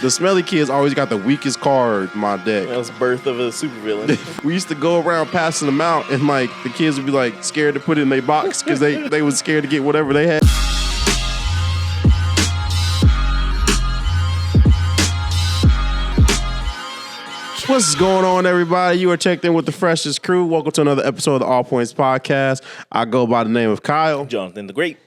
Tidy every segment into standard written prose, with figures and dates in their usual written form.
The smelly kids always got the weakest card in my deck. That was birth of a supervillain. We used to go around passing them out, and like the kids would be like scared to put it in their box because they was scared to get whatever they had. What's going on, everybody? You are checked in with the freshest crew. Welcome to another episode of the All Points Podcast. I go by the name of Kyle. Jonathan the Great.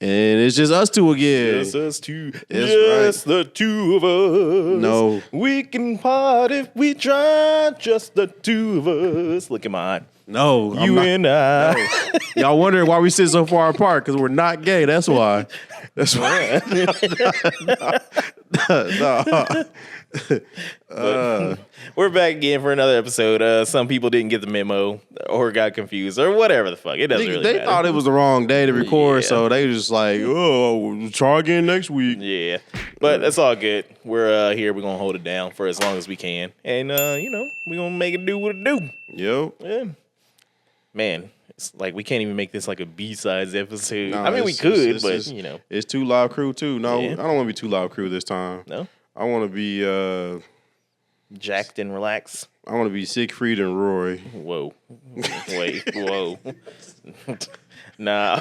And it's just us two again. Yes, us two. Yes, the two of us. No. We can part if we try, just the two of us. Look at mine. No. You and I. No. Y'all wondering why we sit so far apart? Because we're not gay. That's why. That's why. No. We're back again for another episode. Some people didn't get the memo or got confused or whatever the fuck. It doesn't really matter. They thought it was the wrong day to record, Yeah. so they just like, oh, we'll try again next week. Yeah, but that's all good. We're here. We're gonna hold it down for as long as we can, and we're gonna make it do what it do. Yo. Yeah, man, it's like we can't even make this like a B-sides episode. Nah, I mean, we could, but it's Too Loud Crew too. No, Yeah. I don't want to be Too Loud Crew this time. no, I want to be jacked and relax. I want to be Siegfried and Roy. Whoa, wait, whoa, nah.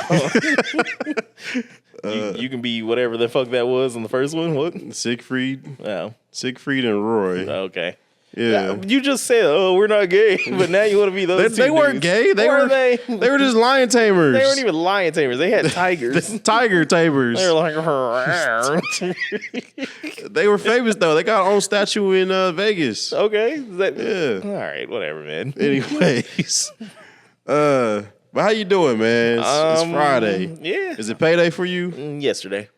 You can be whatever the fuck that was in the first one. What? Siegfried Oh, and Roy. okay. Yeah. You just said, "Oh, we're not gay," but now you want to be those. They two weren't dudes. gay. They were. They They were just lion tamers. weren't even lion tamers. They had tigers. Tiger tamers. They were like, They were famous though. They got their own statue in Vegas. okay. Is that, Yeah. All right, whatever, man. Anyways, but how you doing, man? It's Friday. Yeah. Is it payday for you? Yesterday.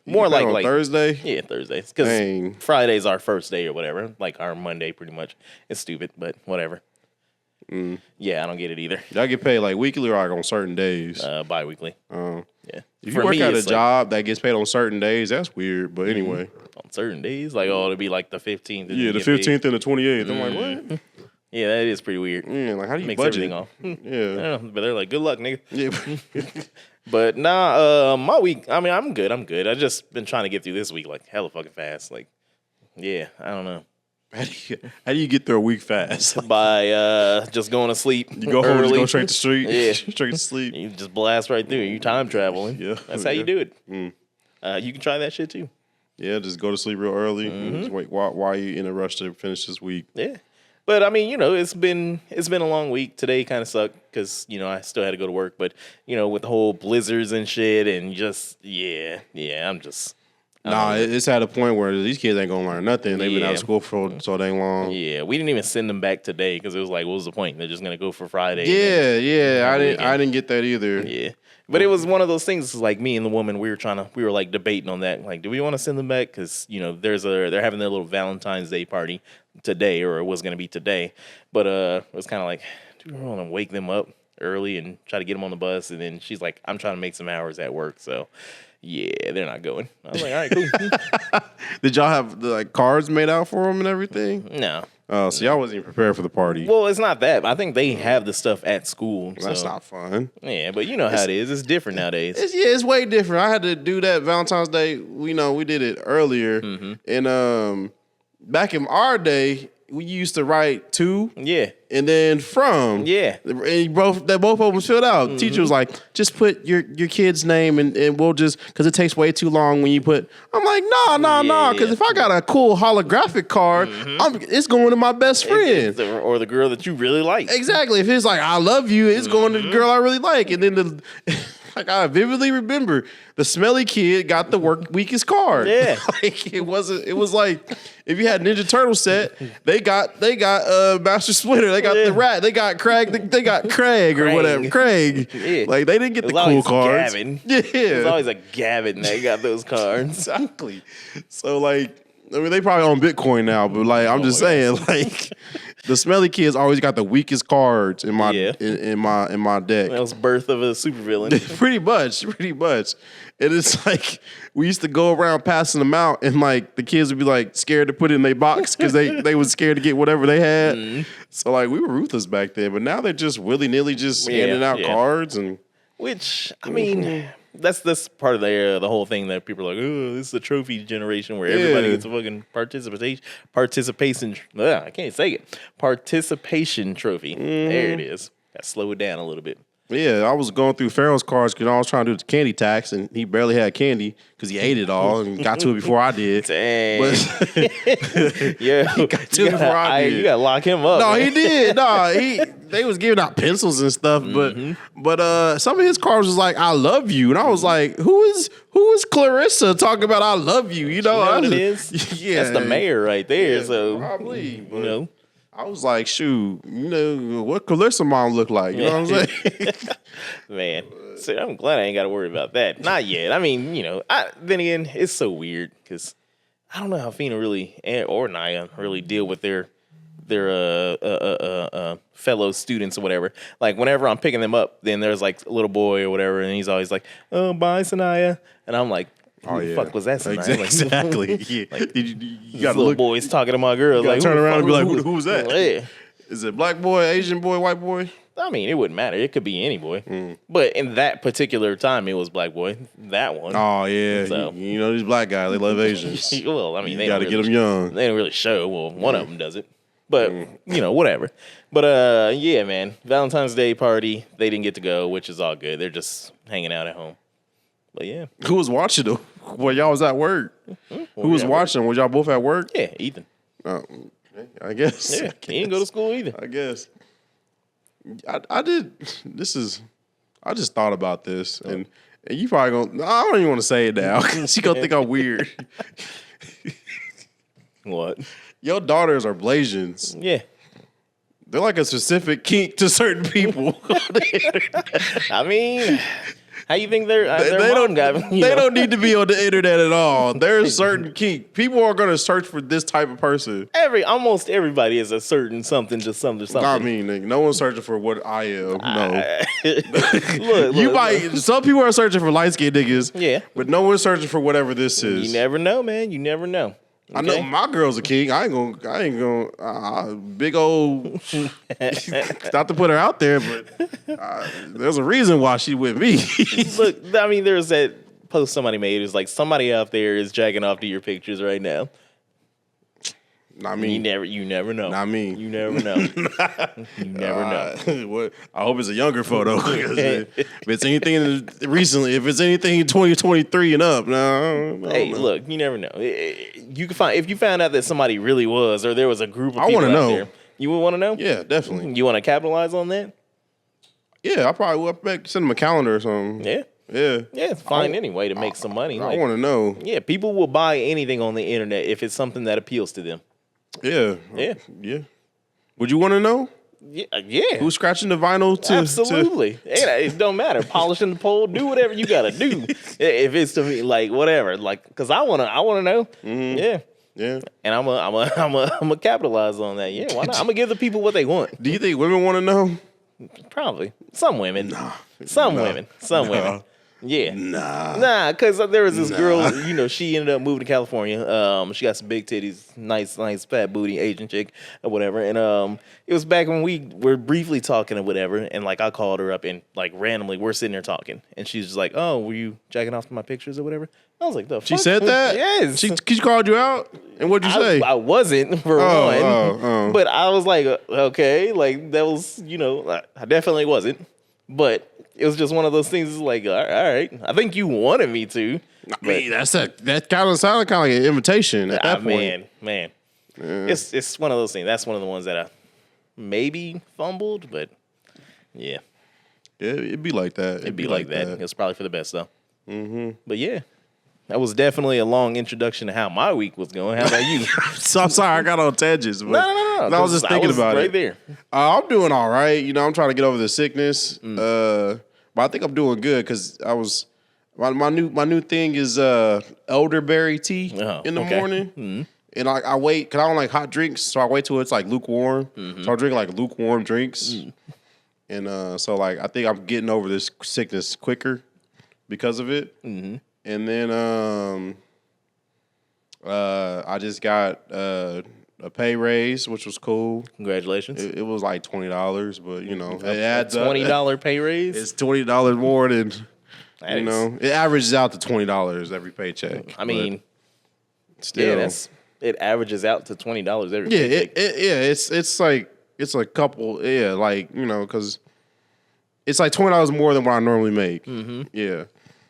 More You paid like on Thursday. Yeah, Thursday. Because Dang. Friday's our first day or whatever. Like our Monday, pretty much. It's stupid, but whatever. Yeah, I don't get it either. Y'all get paid like weekly or like on certain days? Bi-weekly. Yeah. Yeah. If For you work me, at a it's like job that gets paid on certain days, that's weird. But anyway, on certain days, like it'll be like the 15th. and yeah, you the get paid. 15th and the 28th. I'm like, what? Yeah, that is pretty weird. Yeah, like how do you Makes budget? everything off. I Yeah, don't know, but they're like, good luck, nigga. yeah. But nah, my week, I mean, I'm good. I just been trying to get through this week like hella fucking fast. Like, yeah, I don't know. How do you get through a week fast? By just going to sleep. You go home, early. just go straight to street, Yeah. straight to sleep. You just blast right through. You time traveling. Yeah. That's how you do it. Mm. You can try that shit too. Yeah, just go to sleep real early. Just wait. Why are you in a rush to finish this week? Yeah. But I mean, it's been a long week. Today kind of sucked because I still had to go to work. But with the whole blizzards and shit, and just I'm just Nah, it's at a point where these kids ain't gonna learn nothing. They've been out Yeah. of school for so dang long. yeah. We didn't even send them back today because it was like, what was the point? They're just gonna go for Friday. Yeah. I weekend. didn't get that either. Yeah. But it was one of those things. Like me and the woman, we were like debating on that. Like, do we want to send them back? Because they're having their little Valentine's Day party today, or it was going to be today. But it was kind of like, do we want to wake them up early and try to get them on the bus? And then she's like, I'm trying to make some hours at work, so yeah, they're not going. I was like, all right, cool. Did y'all have the cards made out for them and everything? No. Oh, so y'all wasn't even prepared for the party. Well, it's not that. I think they have the stuff at school. That's so. not fun. Yeah, but you know how it is. It's different nowadays. It's way different. I had to do that Valentine's Day. We did it earlier, and back in our day, we used to write to Yeah. and then from. Yeah. And both of them was filled out. The teacher was like, just put your kid's name and we'll just, because it takes way too long when you put, I'm like, no, because if I got a cool holographic card, it's going to my best friend. Or the girl that you really like. Exactly. If it's like, I love you, it's going to the girl I really like. And then like I vividly remember the smelly kid got the weakest card. Yeah. Like it was like if you had Ninja Turtle set, they got Master Splinter, they got the rat, they got Craig, they got Craig or whatever. Craig. Yeah. Like they didn't get the cool always cards. Gavin. Yeah. There's always a Gavin that got those cards. Exactly. So like, I mean, they probably on Bitcoin now, but like, I'm just saying, like, the smelly kids always got the weakest cards in my in my deck. That was birth of a supervillain. Pretty much. And it's like we used to go around passing them out, and like the kids would be like scared to put it in their box because they was scared to get whatever they had. So like we were ruthless back then, but now they're just willy nilly just handing out cards and. Which I mean, that's part of the whole thing that people are like, oh, this is a trophy generation where everybody gets a fucking participation. I can't say it. Participation trophy. There it is. Got to slow it down a little bit. Yeah, I was going through Pharaoh's cards because I was trying to do the candy tax, and he barely had candy because he ate it all and got to it before I did. Dang. But Yeah, he got to it before I did. You gotta lock him up. No, man. he did. No, they was giving out pencils and stuff, but some of his cards was like, "I love you," and I was like, "Who is Clarissa talking about I love you?" You know, You know what I it just- is? Yeah, That's the mayor right there. Yeah, So probably. you But know, I was like, "Shoot, you know what Clarissa mom look like?" You know what I'm saying? man. So I'm glad I ain't got to worry about that. Not yet. I mean, then again, it's so weird because I don't know how Fina really or Naya really deal with their fellow students or whatever. Like whenever I'm picking them up, then there's like a little boy or whatever, and he's always like, "Oh, bye, Sanaya," and I'm like, "Who the fuck was that, Sanaya?" Exactly. Like, Yeah. like, you these gotta little look. boys talking to my girl. gotta Like, turn who the around and be fuck- like, "Who's that?" Yeah. Is it black boy, Asian boy, white boy? I mean, it wouldn't matter. It could be any boy. But in that particular time, it was black boy. That one. Oh yeah, So- you know these black guys, they love Asians. Well, I mean, You they got to don't get really, them young. They don't really show. Well, one of them does it. But, whatever. But, yeah, man. Valentine's Day party, they didn't get to go, which is all good. They're just hanging out at home. But, yeah. Who was watching them? Well, y'all was at work. Who was at watching? Was y'all both at work? Yeah, Ethan. Oh, I guess. Yeah, he didn't go to school either. I guess. I did. I just thought about this, and you probably gonna. I don't even want to say it now because you gonna think I'm weird. What? Your daughters are Blasians. Yeah. They're like a specific kink to certain people. I mean, how you think their they mom don't. got? They don't need to be on the internet at all. There's certain kink. People are gonna search for this type of person. Almost everybody is a certain something to something. I mean, nigga, no one's searching for what I am. No. look, You look. might. Some people are searching for light skinned niggas. Yeah. But no one's searching for whatever this is. You never know, man. You never know. I know Okay? my girl's a king. I ain't gonna. Big old. Not to put her out there, but there's a reason why she with me. Look, I mean, there's that post somebody made. It was like somebody out there is jacking off to your pictures right now. Not me. You never know. Not me. You never know. You never know. What- I hope it's a younger photo. 'Cause if it's anything recently, if it's anything in 2023 and up, no. Hey, look, you never know. You can find if you found out that somebody really was, or there was a group of I people wanna out know. there. You would want to know. Yeah, definitely. You want to capitalize on that? Yeah, I probably would send them a calendar or something. Yeah. Yeah. Yeah, find any way to make some money. I Like, want to know. yeah, people will buy anything on the internet if it's something that appeals to them. Yeah. Yeah. Yeah. Would you want to know Yeah. who's scratching the vinyl to? Absolutely. It don't matter. Polishing the pole, do whatever you gotta do. If it's to me, like whatever, like because I wanna know. Yeah, Yeah. and I'm a capitalize on that. Yeah, why not? I'm gonna give the people what they want. Do you think women want to know? Probably some women. Some women. Yeah. Nah, because there was this girl, she ended up moving to California. She got some big titties, nice fat booty, Asian chick or whatever. And it was back when we were briefly talking or whatever. And like I called her up and like randomly we're sitting there talking. And she's just like, "Oh, were you jacking off to my pictures or whatever?" I was like, "The fuck?" She said that? Yes. She called you out? And what'd you say? I wasn't for Oh, one, oh. but I was like, okay, like that was, I definitely wasn't, but it was just one of those things. It's like, all right, I think you wanted me to. I mean, that kind of sounded kind of like an invitation at that point. Man, it's one of those things. That's one of the ones that I maybe fumbled, but yeah, It'd be like that. it'd be like that. It's probably for the best though. Mm-hmm. But yeah. That was definitely a long introduction to how my week was going. How about you? So I'm sorry, I got on tangents. But No. I was just thinking about right it. there. I'm doing all right. I'm trying to get over the sickness. But I think I'm doing good because I was my new thing is elderberry tea in the morning. And I wait because I don't like hot drinks, so I wait till it's like lukewarm. So I drink like lukewarm drinks, and so like I think I'm getting over this sickness quicker because of it. And then I just got a pay raise, which was cool. Congratulations. It was like $20, but it adds up. $20 pay raise. It's $20 more than You know, it averages out to $20 every paycheck. I mean, still, it averages out to $20 every yeah, paycheck. it's like it's a couple, like you know, because it's like $20 more than what I normally make. Mm-hmm. Yeah,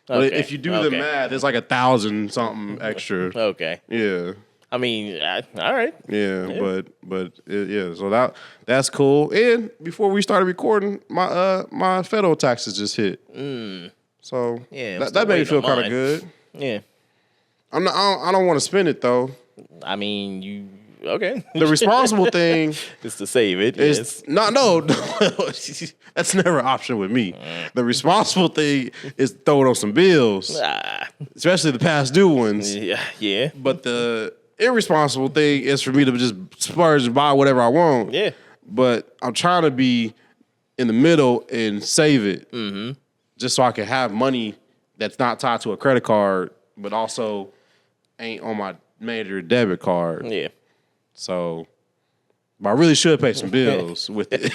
but Okay. if you do the math, it's like 1,000 something extra. Okay. Yeah. I mean, all right. Yeah, but so that's cool. And before we started recording, my federal taxes just hit. So Yeah, I'm that made me still feel waiting on kind of good. Yeah. I don't want to spend it though. I mean, you okay? The responsible thing is to save it. is Yes. no. That's never an option with me. The responsible thing is throw it on some bills, especially the past due ones. Yeah. But the irresponsible thing is for me to just splurge and buy whatever I want. Yeah. But I'm trying to be in the middle and save it, just so I can have money that's not tied to a credit card, but also ain't on my major debit card. Yeah. So, but I really should pay some bills with it.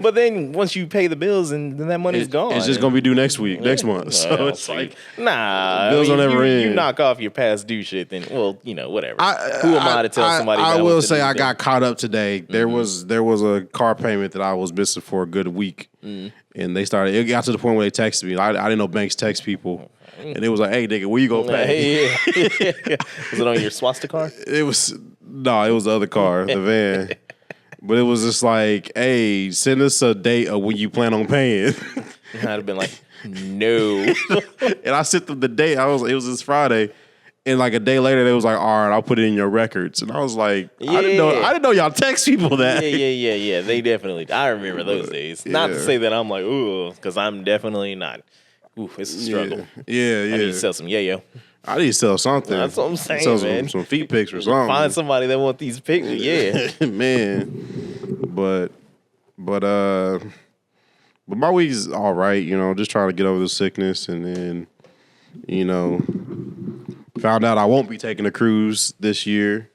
But then once you pay the bills and then that money's gone. It's just gonna be due next month. So Well, it's like nah. bills don't ever end. You knock off your past due shit, then whatever. Who am I to tell somebody? I about will what to say do I with got caught up today. There was a car payment that I was missing for a good week, and it got to the point where they texted me. I didn't know banks text people, and it was like, "Hey, nigga, where you gonna pay?" Yeah. Was it on your swastika car? It was the other car, the van. But it was just like, hey, send us a date of when you plan on paying. I'd have been like, no. And I sent them the date. It was this Friday. And like a day later, they was like, all right, I'll put it in your records. And I was like, I didn't know y'all text people that. Yeah. They definitely. I remember those days. Not to say that I'm like, ooh, because I'm definitely not. Ooh, it's a struggle. Yeah. I need to sell some yayo. I need to sell something. That's what I'm saying, sell man. Some feet pics or something. Find somebody that want these pictures. Yeah, man. But my week's all right. You know, just trying to get over the sickness, and then found out I won't be taking a cruise this year.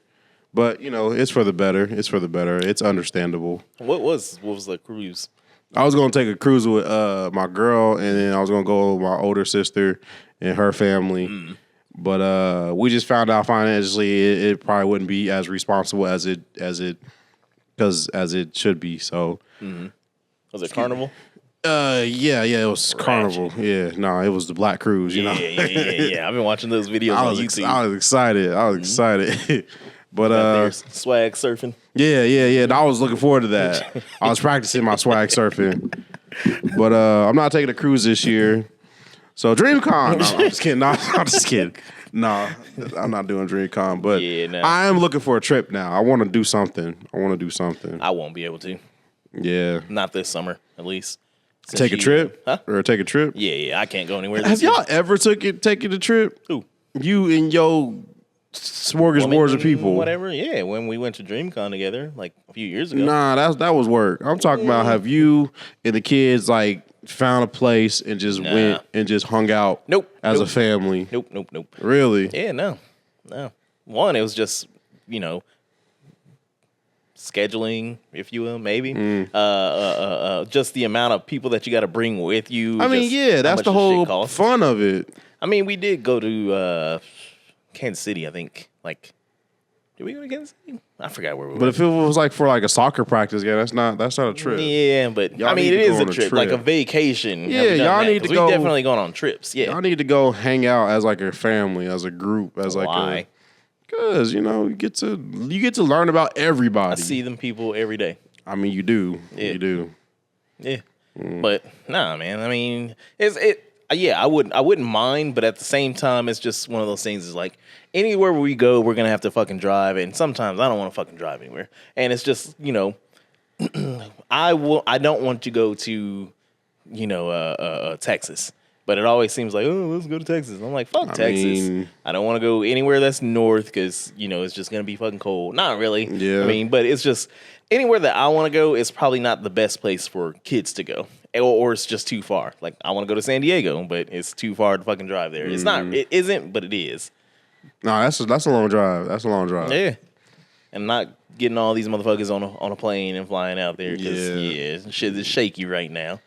But it's for the better. It's understandable. What was the cruise? I was gonna take a cruise with my girl, and then I was gonna go with my older sister and her family. But we just found out financially it probably wouldn't be as responsible as it should be. So Was it Carnival? Yeah, it was Carnival. Yeah, no, it was the Black Cruise. Yeah. I've been watching those videos on YouTube. I was excited. But There's swag surfing. Yeah. I was looking forward to that. I was practicing my swag surfing. But I'm not taking a cruise this year. So DreamCon. No, I'm just kidding. No, I'm just kidding. No, I'm not doing DreamCon. But I am looking for a trip now. I want to do something. I won't be able to. Yeah. Not this summer, at least. Take a trip? Huh? Or take a trip? Yeah. I can't go anywhere this Have year. y'all ever taken a trip? Who? You and your smorgasbord of people. Whatever, yeah. When we went to DreamCon together, like a few years ago. Nah, that was work. I'm talking about have you and the kids like found a place and just went and just hung out as a family? Nope. Really? Yeah, no. One, it was just, scheduling, if you will, maybe. Just the amount of people that you got to bring with you. I mean, yeah, that's the whole fun of it. I mean, we did go to Kansas City, I think. Like, did we go to Kansas City? I forgot where we were. But if it was like for like a soccer practice, that's not a trip. Yeah, but y'all I mean, it is a trip, like a trip. vacation. Yeah, y'all need to go. We've definitely gone on trips. Yeah, y'all need to go hang out as like a family, as a group, as like Why? Because you get to learn about everybody. I see them people every day. I mean, you do. Yeah. You do. Yeah, but nah, man. I mean, yeah, I wouldn't mind, but at the same time, it's just one of those things. Is like anywhere we go, we're gonna have to fucking drive, and sometimes I don't want to fucking drive anywhere. And it's just I don't want to go to Texas, but it always seems like let's go to Texas. I'm like fuck Texas. I don't want to go anywhere that's north because it's just gonna be fucking cold. Not really. Yeah. I mean, but it's just anywhere that I want to go is probably not the best place for kids to go. Or it's just too far. Like I want to go to San Diego, but it's too far to fucking drive there. It's not. It isn't, but it is. No, that's a long drive. That's a long drive. Yeah, and not getting all these motherfuckers on a plane and flying out there because shit is shaky right now.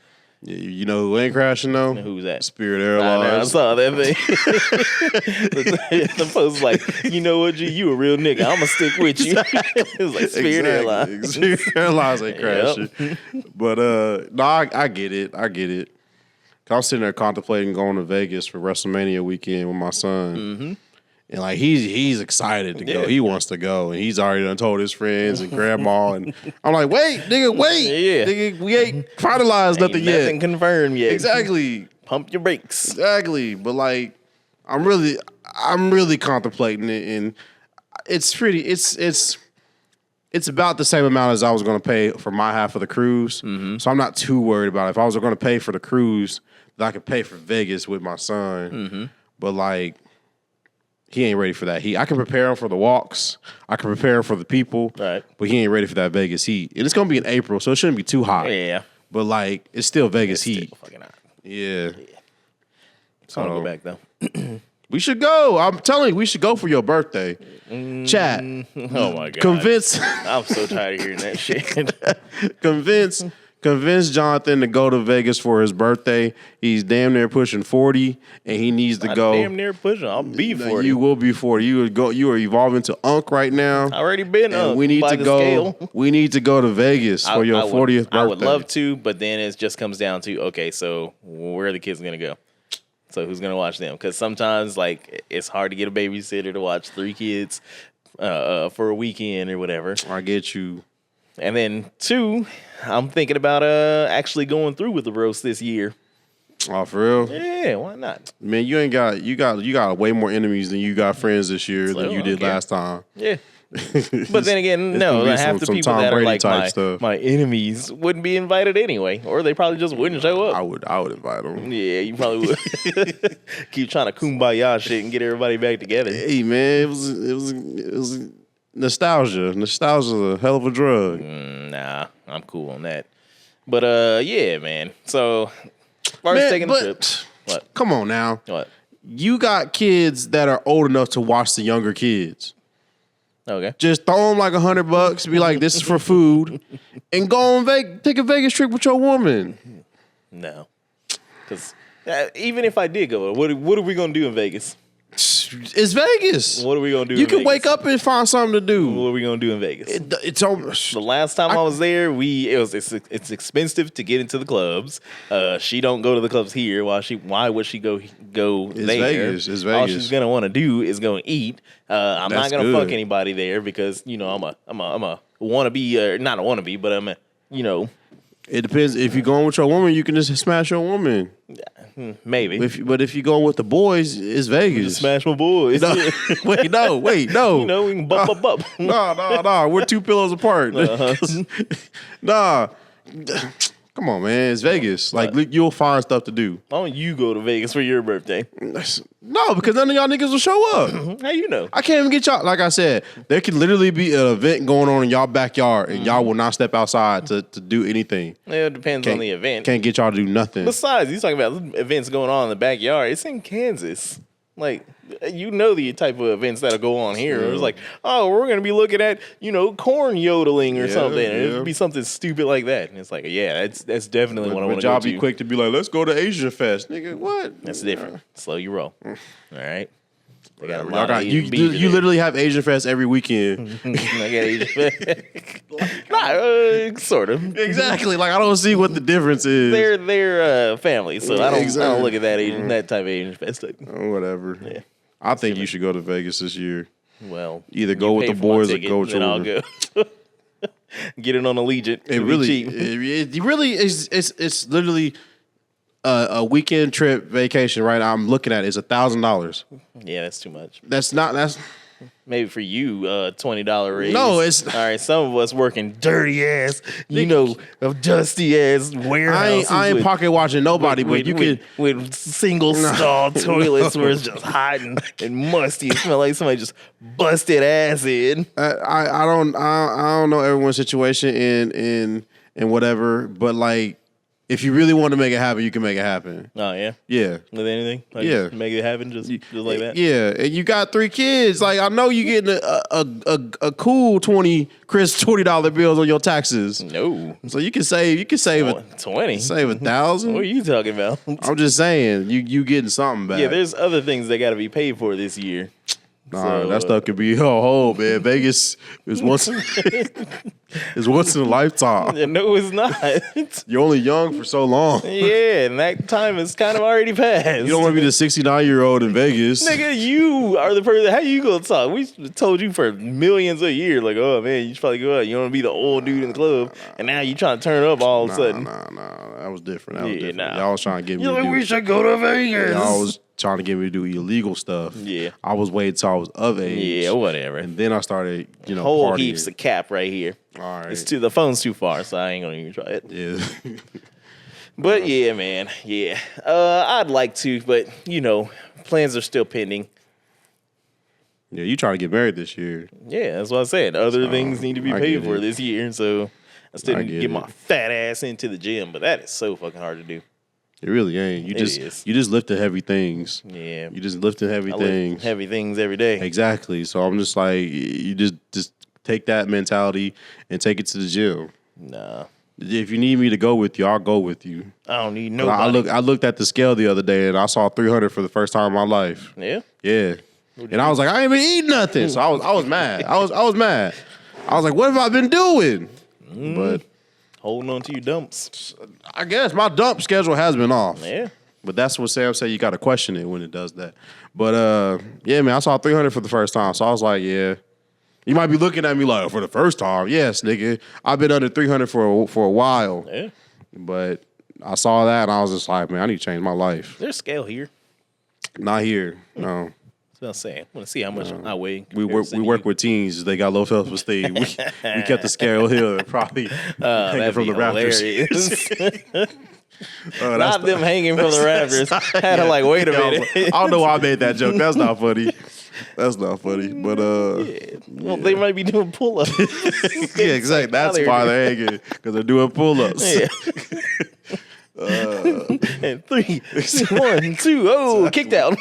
You know who ain't crashing though? Who's that? Spirit I know, I Airlines. saw that thing. the post was like, you know what, G, you a real nigga. I'm gonna stick with you. It was like Spirit Airlines. Spirit Airlines ain't crashing. But no, I get it. I get it. I was sitting there contemplating going to Vegas for WrestleMania weekend with my son. And like he's excited to go. Yeah. He wants to go, and he's already done told his friends and grandma. And I'm like, wait, nigga, wait, Yeah. nigga, we ain't finalized nothing yet. Nothing confirmed yet. Exactly, Pump your brakes. exactly. But like, I'm really contemplating it, and it's about the same amount as I was going to pay for my half of the cruise. So I'm not too worried about it. If I was going to pay for the cruise, then I could pay for Vegas with my son. But like, he ain't ready for that heat. I can prepare him for the walks. I can prepare him for the people. Right. But he ain't ready for that Vegas heat. And it's going to be in April, so it shouldn't be too hot. Yeah. But like, it's still Vegas heat. Still fucking hot. Yeah. So I want to go back though. We should go. I'm telling you, we should go for your birthday. Chat. Oh my god. Convince I'm so tired of hearing that shit. convince Jonathan to go to Vegas for his birthday. He's damn near pushing 40, and he needs to go. Damn near pushing. I'll be 40. You will be 40. You would go. You are evolving to Unk right now. Already been up. And we need by to the go. Scale. We need to go to Vegas for your 40th birthday. I would love to, but then it just comes down to, okay, so where are the kids gonna go? So who's gonna watch them? Because sometimes like it's hard to get a babysitter to watch 3 kids for a weekend or whatever. I get you. And then 2, I'm thinking about actually going through with the roast this year. Oh, for real? Yeah, why not? Man, you got way more enemies than you got friends this year than you did last time. Yeah. But then again, It's no, gonna be half the some people Tom that are Brady like type stuff. my enemies wouldn't be invited anyway, or they probably just wouldn't show up. I would invite them. Yeah, you probably would. Keep trying to kumbaya shit and get everybody back together. Hey man, it was nostalgia. Nostalgia's a hell of a drug. Nah, I'm cool on that. But yeah, man. So first Man, taking a but- trip. What? Come on now. What? You got kids that are old enough to watch the younger kids. Okay. Just throw them like $100, be like, this is for food, and go on take a Vegas trip with your woman. No. Because even if I did go, what are we gonna do in Vegas? It's Vegas. What are we gonna do? You in can Vegas? wake up and find something to do. What are we gonna do in Vegas? It's almost. The last time I was there, it's expensive to get into the clubs. She don't go to the clubs here. Why would she go there? Vegas. It's All Vegas. she's gonna want to do is go and eat. I'm That's not gonna good. fuck anybody there because I'm a wannabe, not a wannabe, but I'm a It depends. If you're going with your woman, you can just smash your woman. maybe. But if you're going with the boys, it's Vegas. Smash my boys. No, wait, no. We can bump. No. We're 2 pillows apart. Uh-huh. Nah. Come on, man. It's Vegas. Like, you'll find stuff to do. Why don't you go to Vegas for your birthday? No, because none of y'all niggas will show up. How you know? I can't even get y'all. Like I said, there could literally be an event going on in y'all backyard, and y'all will not step outside to do anything. It depends on the event. Can't get y'all to do nothing. Besides, you talking about events going on in the backyard. It's in Kansas. Like, the type of events that'll go on here. It's like, oh, we're going to be looking at, corn yodeling or something. And it'll be something stupid like that. And it's like, yeah, that's definitely what I want But to go y'all to. be quick to be like, let's go to Asian Fest. Nigga, what? That's different. Slow your roll. All right? They got a Y'all lot got, of you beef you literally have Asian Fest every weekend. I got Asian. Nah, sort of. Exactly. Like, I don't see what the difference is. They're family, so I don't Exactly. look at that type of Asian fest. Whatever. Yeah. I think you should go to Vegas this year. Well, Either go you with pay the for my boys or ticket, go with then your I'll woman. go. Get it on Allegiant. It It'll be really, cheap. it really is. It's literally a weekend trip vacation. Right, I'm looking at it. It's $1,000. Yeah, that's too much. That's Maybe for you, $20 raise. No, it's- all right. Some of us working dirty ass, of dusty ass warehouses. I ain't with- pocket watching nobody, but you could. with single stall toilets where it's just hot and musty. It smell like somebody just busted ass in. I don't know everyone's situation and whatever, but like If you really want to make it happen, you can make it happen. Oh yeah. Yeah. With anything, like, Yeah. make it happen, just like that. Yeah, and you got 3 kids. Like I know you getting a cool $20 bills on your taxes. No, So you can save 20. save What are $1,000. you talking about? I'm just saying you getting something back. Yeah, there's other things that got to be paid for this year. Nah, that stuff could be man. Vegas is once is once in a lifetime. No, it's not. You're only young for so long. Yeah, and that time is kind of already passed. You don't want to be the 69-year-old in Vegas. Nigga, you are the person. How you gonna talk? We told you for millions of years, like, oh man, you should probably go out. You don't want to be the old dude in the club, and now you trying to turn up all of a sudden. Nah, that was different. That was Yeah, different. nah. Y'all was trying to get me. You're to like, do, we should go to Vegas. y'all was trying to get me to do illegal stuff. Yeah. I was waiting till I was of age. Yeah, whatever. And then I started, Whole partying. heaps of cap right here. All right. The phone's too far, so I ain't gonna even try it. Yeah. But yeah, man, yeah. I'd like to, but plans are still pending. Yeah, you trying to get married this year. Yeah, that's what I said. Other things need to be I paid get for it. this year, so I still I need to get get my it. fat ass into the gym, but that is so fucking hard to do. It really ain't. You It just is. you just lifted heavy things. Yeah, You just lifted heavy I lift things. heavy things every day. Exactly. So I'm just like, you just take that mentality and take it to the gym. Nah, If you need me to go with you, I'll go with you. I don't need I nobody. looked at the scale the other day and I saw 300 for the first time in my life. Yeah, Yeah. And I was like, I ain't been eating nothing. So I was mad. I was mad. I was like, what have I been doing? But holding on to your dumps. I guess my dump schedule has been off. Yeah, But that's what Sam said. You got to question it when it does that. But yeah, man, I saw 300 for the first time. So I was like, yeah. You might be looking at me like, for the first time. Yes, nigga. I've been under 300 for a while. yeah. But I saw that and I was just like, man, I need to change my life. There's scale here. Not here. No. That's what I'm saying. I want to see how much I weigh. in We comparison to work you. with teens. They got low self-esteem. We kept the scale here. Probably hanging That'd from be the rafters. hilarious. That's Not them hanging from the rafters. Had to like, wait a minute. I don't know why I made that joke. That's not funny. That's not funny. But Well, they might be doing pull-ups. yeah, exactly. That's why they're hanging, because they're doing pull-ups. Yeah. And 3, 1, 2, oh, kicked out.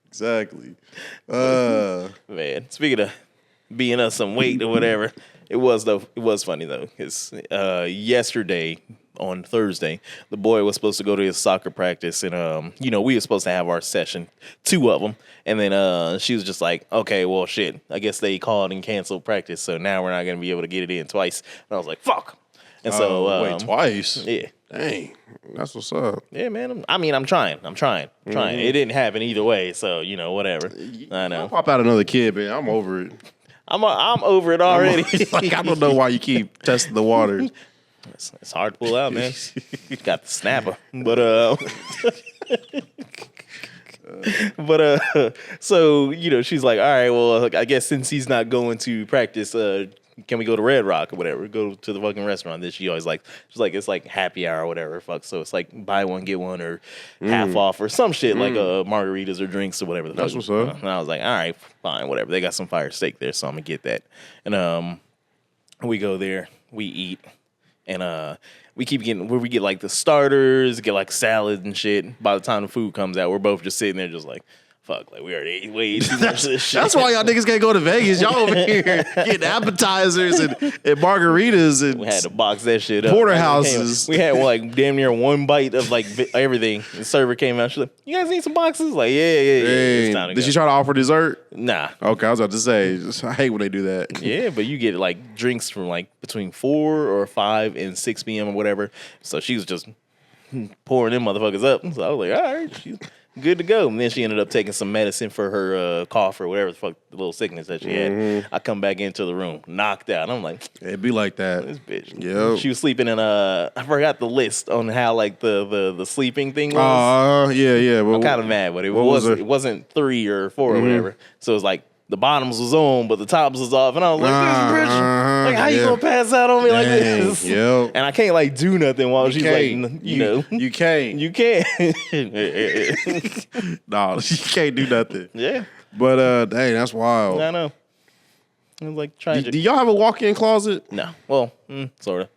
Exactly. Man, speaking of being up some weight or whatever, it was funny though, because yesterday on Thursday, the boy was supposed to go to his soccer practice, and we were supposed to have our session, 2 of them, and then she was just like, okay, well, shit, I guess they called and canceled practice, so now we're not gonna be able to get it in twice. And I was like, fuck. And so wait, twice? yeah. Dang. That's what's up. Yeah, man. I'm trying. It didn't happen either way, so whatever. I I'll know. pop out another kid, man. I'm over it. I'm over it already. Like, I don't know why you keep testing the waters. It's hard to pull out, man. Got the snapper, but so she's like, all right, well, I guess since he's not going to practice, can we go to Red Rock or whatever? Go to the fucking restaurant that she always like. She's like, it's like happy hour or whatever. Fuck, so it's like buy one get one or half off or some shit like margaritas or drinks or whatever. That's what's up. And I was like, all right, fine, whatever. They got some fire steak there, so I'm gonna get that. And we go there, we eat, and we keep getting where we get like the starters, get like salad and shit. By the time the food comes out, we're both just sitting there, just like, fuck, like we already ate way too much of this shit. That's why y'all niggas can't go to Vegas. Y'all over here getting appetizers and margaritas and We had to box that shit up. Porterhouses. We had like damn near one bite of like everything. The server came out. She's like, "You guys need some boxes?" Like, yeah. It's time to Did go. she try to offer dessert? Nah. Okay, I was about to say, I hate when they do that. Yeah, but you get like drinks from like between 4 or 5 and 6 p.m. or whatever. So she was just pouring them motherfuckers up. So I was like, all right, she's good to go. And then she ended up taking some medicine for her cough or whatever the fuck, the little sickness that she had. I come back into the room, knocked out. I'm like, It'd be like that. this bitch. Yep. She was sleeping in I forgot the list on how like the sleeping thing was. Yeah. I'm kind of mad, but it wasn't 3 or 4 or whatever. So it was like the bottoms was on, but the tops was off, and I was like, "This bitch, like, how you gonna pass out on me like this?" Yep. And I can't like do nothing while she's like, You can't. you can't. No, you can't do nothing. Yeah, But dang, that's wild. I know. I was like trying Do to. y'all have a walk-in closet? No, well, sort of.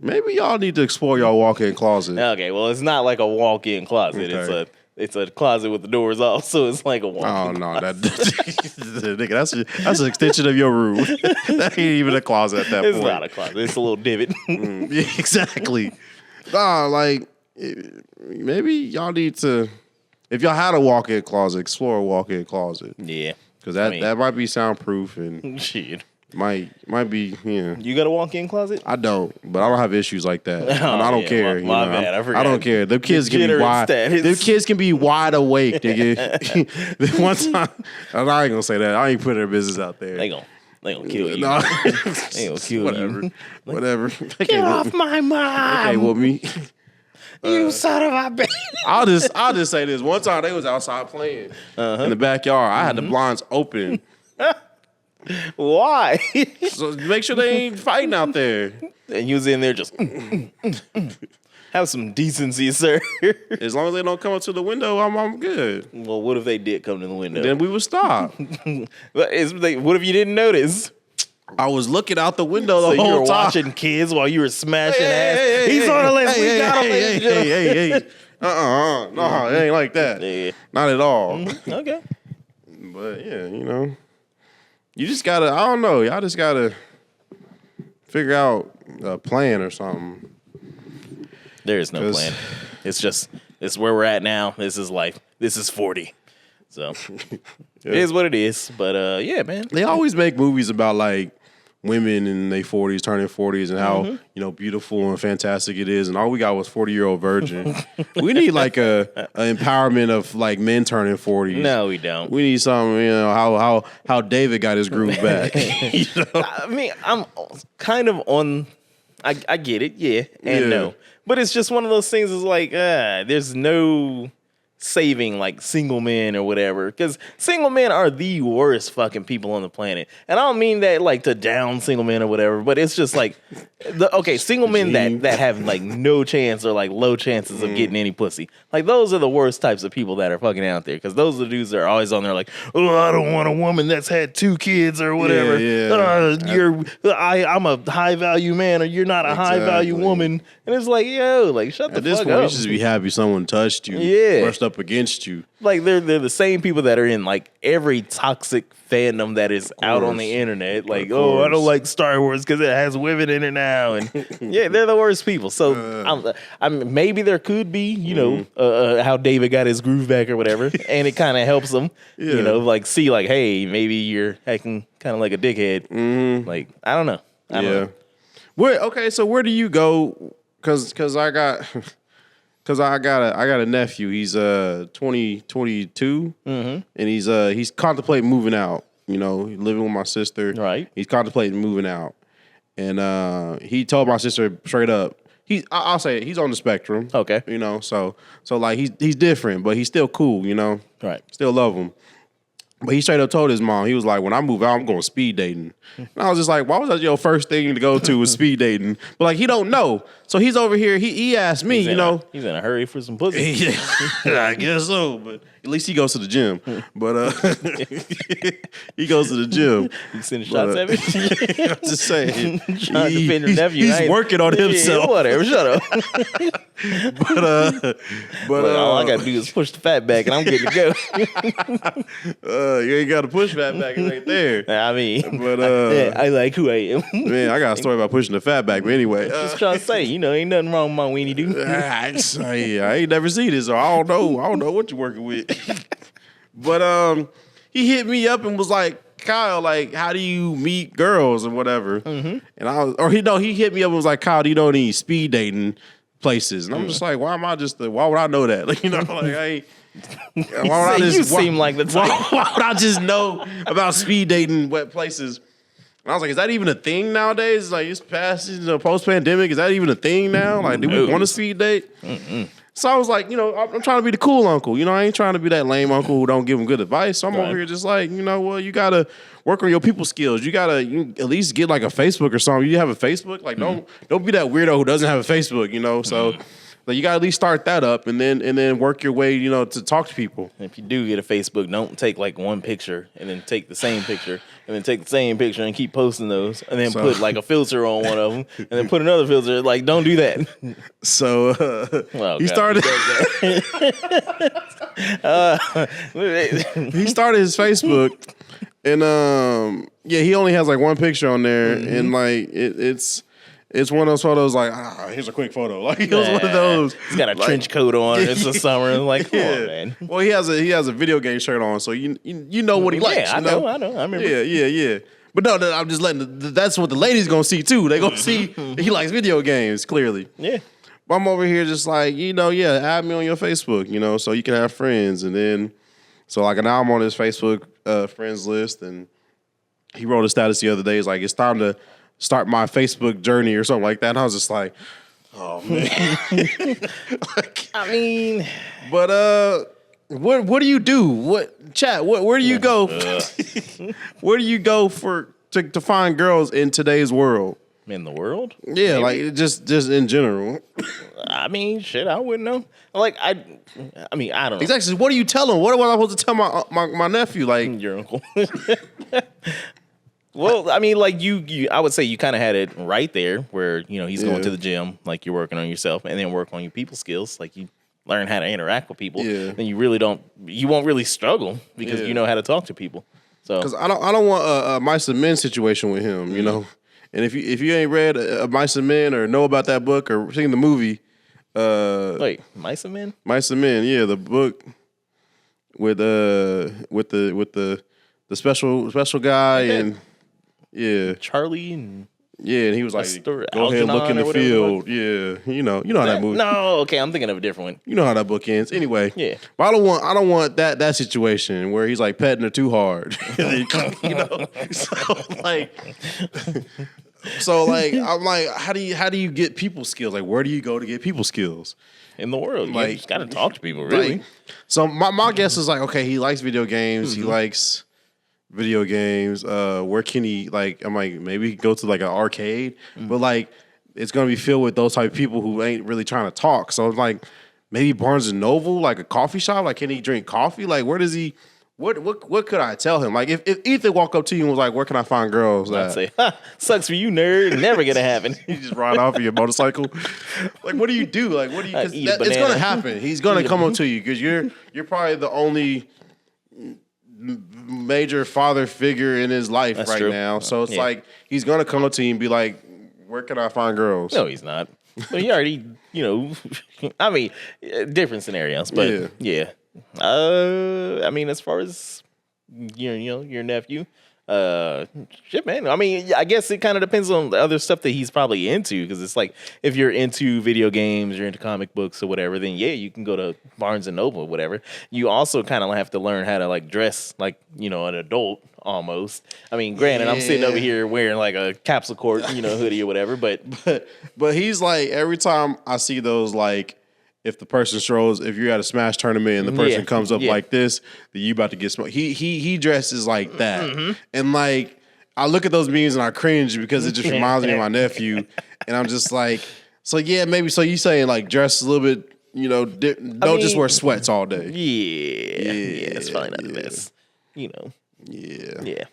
Maybe y'all need to explore your walk-in closet. Okay, well, it's not like a walk-in closet. Okay. It's a closet with the doors off, so it's like a Oh walk-in. no, nigga, that's an extension of your room. That ain't even a closet at that It's point. not a closet. It's a little divot. Yeah, exactly. Nah, like maybe y'all need to. If y'all had a walk-in closet, explore a walk-in closet Yeah, because I mean- that might be soundproof and shit. might be. Yeah, You got a walk-in closet? I don't, but I don't have issues like that. And I don't yeah, care. my you know? bad, I I forgot. don't care. Them kids can be Degenerate wide. status. Them kids can be wide awake, nigga. One time, I ain't gonna say that. I ain't putting their business out there. They gonna kill you. No. They gonna kill Whatever. you. Whatever. They Get can't off whoop- my mom! they can't whoop me. You son of a bitch! I'll just say this. One time they was outside playing in the backyard. I had the blinds open. Why? So make sure they ain't fighting out there. And you was in there just have some decency, sir. As long as they don't come up to the window, I'm good. Well, what if they did come to the window? Then we would stop. What if you didn't notice? I was looking out the window the So you whole were time. watching kids while you were smashing ass. He's on the list. We got him. ladies and gentlemen. Hey. No, it ain't like that. Yeah. Not at all. Okay. But yeah, you just gotta. I don't know. Y'all just gotta figure out a plan or something. There is no 'Cause- plan. It's where we're at now. This is life. This is 40. So it is what it is. But yeah, man. They always make movies about like women in their 40s, turning 40s, and how beautiful and fantastic it is. And all we got was 40-year-old virgin. We need like a empowerment of like men turning 40s. No, we don't. We need something. How David got his groove back. I mean, I'm kind of on. I get it, yeah, and Yeah. no, but it's just one of those things. Is like, there's no saving like single men or whatever, because single men are the worst fucking people on the planet. And I don't mean that like to down single men or whatever, but it's just like single men that have like no chance or like low chances of getting any pussy. Like those are the worst types of people that are fucking out there, because those are the dudes that are always on there like, oh, I don't want a woman that's had 2 kids or whatever. I'm a high value man, or you're not a high value Exactly. woman. And it's like, yo, like shut At the this fuck point, you up. should just be happy someone touched you, Yeah. brushed up against you. Like they're the same people that are in like every toxic fandom that is out on the internet. Like, oh, I don't course. like Star Wars because it has women in it now, and yeah, they're the worst people. So I'm maybe there could be, how David got his groove back or whatever, and it kind of helps him, Yeah. like see like, hey, maybe you're acting kind of like a dickhead. Like I don't know. I don't know. So where do you go? Cause I got a nephew. He's 22, and he's contemplating moving out. Living with my sister. Right. He's contemplating moving out, and he told my sister straight up. I'll say it, he's on the spectrum. Okay. So like he's different, but he's still cool. Right. Still love him. But he straight up told his mom, he was like, when I move out, I'm going speed dating. And I was just like, why was that your first thing to go to was speed dating? But like, he don't know. So he's over here, he asked me, He's in a hurry for some pussy. Yeah, I guess so. But at least he goes to the gym. But he goes to the gym. You sending shots at me? I'm just saying. Trying to defend your nephew. He's working on himself. Yeah, whatever. Shut up. But All I gotta do is push the fat back, and I'm good to go. you ain't got to push that back. It ain't there. I mean, But I like who I am. man, I got a story about pushing the fat back. But anyway, Just trying to say, ain't nothing wrong with my weenie dude. I ain't never seen this, so I don't know what you're working with. But he hit me up and was like, Kyle, like, how do you meet girls and whatever? And he hit me up and was like, Kyle, do you know any speed dating places? And I'm just like, why would I know that? Like, like I ain't. Why would I You seem like the type. Why would I just know about speed dating wet places? And I was like, is that even a thing nowadays? Like, it's past, post-pandemic. Is that even a thing now? Like, do we want to speed date? So I was like, I'm trying to be the cool uncle. I ain't trying to be that lame uncle who don't give him good advice. So I'm over here just like, well, you got to work on your people skills. You got to at least get like a Facebook or something. You have a Facebook? Like, don't be that weirdo who doesn't have a Facebook, So Like you got to at least start that up, and then work your way, to talk to people. If you do get a Facebook, don't take like one picture and then take the same picture and then take the same picture and keep posting those and then put like a filter on one of them and then put another filter. Like, don't do that. So he started. He started his Facebook, and he only has like one picture on there, and like it's one of those photos like, here's a quick photo. Like it was one of those. He's got a trench coat on. It's the summer. Like, come on, man. Well, he has a video game shirt on, so you know what he likes. I know. I remember. Yeah. But no, I'm just that's what the ladies gonna see too. They gonna see he likes video games, clearly. Yeah. But I'm over here just like, add me on your Facebook, so you can have friends. And then, so like now I'm on his Facebook friends list, and he wrote a status the other day. He's like, it's time to start my Facebook journey or something like that. And I was just like, oh man. I mean, but what do you do? Where do you go? Where do you go to find girls in today's world? In the world? Yeah, maybe. like just in general. I mean, shit, I wouldn't know. Like, I don't know. Exactly. What do you tell him? What am I supposed to tell my nephew? Like your uncle. Well, I mean, like you I would say you kind of had it right there, where he's going to the gym, like you're working on yourself, and then work on your people skills, like you learn how to interact with people. Yeah. Then you won't really struggle because you know how to talk to people. So because I don't want a Mice and Men situation with him, And if you ain't read Mice and Men or know about that book or seen the movie, wait, Mice and Men? Mice and Men, yeah, the book with the special guy and Charlie and and he was like, go ahead and look in the field. Yeah, you know how that movie. No, okay, I'm thinking of a different one. You know how that book ends. Anyway, yeah. But I don't want that situation where he's like petting her too hard. So I'm like, how do you get people skills? Like, where do you go to get people skills? In the world, like, you just got to talk to people, really. Like, so my guess is like, okay, he likes video games. Mm-hmm. He likes video games. Where can he, like, I'm like, maybe he can go to like an arcade, but like it's gonna be filled with those type of people who ain't really trying to talk. So it's like maybe Barnes and Noble, like a coffee shop. Like, can he drink coffee? Like, where does he? What could I tell him? Like, if Ethan walked up to you and was like, "Where can I find girls?" I'd say, "Sucks for you, nerd. Never gonna happen." You just ride off of your motorcycle. Like, what do you do? Like, what do you? It's gonna happen. He's gonna come up to you because you're probably the only major father figure in his life now. So it's like he's gonna come up to you and be like, "Where can I find girls?" No, he's not. But he already, I mean, different scenarios, but yeah. I mean, as far as your nephew, shit, man. I mean, I guess it kind of depends on the other stuff that he's probably into, because it's like if you're into video games, you're into comic books or whatever, then you can go to Barnes and Noble or whatever. You also kind of have to learn how to like dress like an adult almost. I mean, granted, I'm sitting over here wearing like a capsule court hoodie or whatever, but he's like, every time I see those, like, if the person strolls, if you're at a Smash tournament and the person comes up like this, then you about to get smoked. He dresses like that. And like, I look at those memes and I cringe because it just reminds me of my nephew. And I'm just like, so yeah, maybe, so you saying like dress a little bit, don't just wear sweats all day. Yeah, it's probably not the best, Yeah.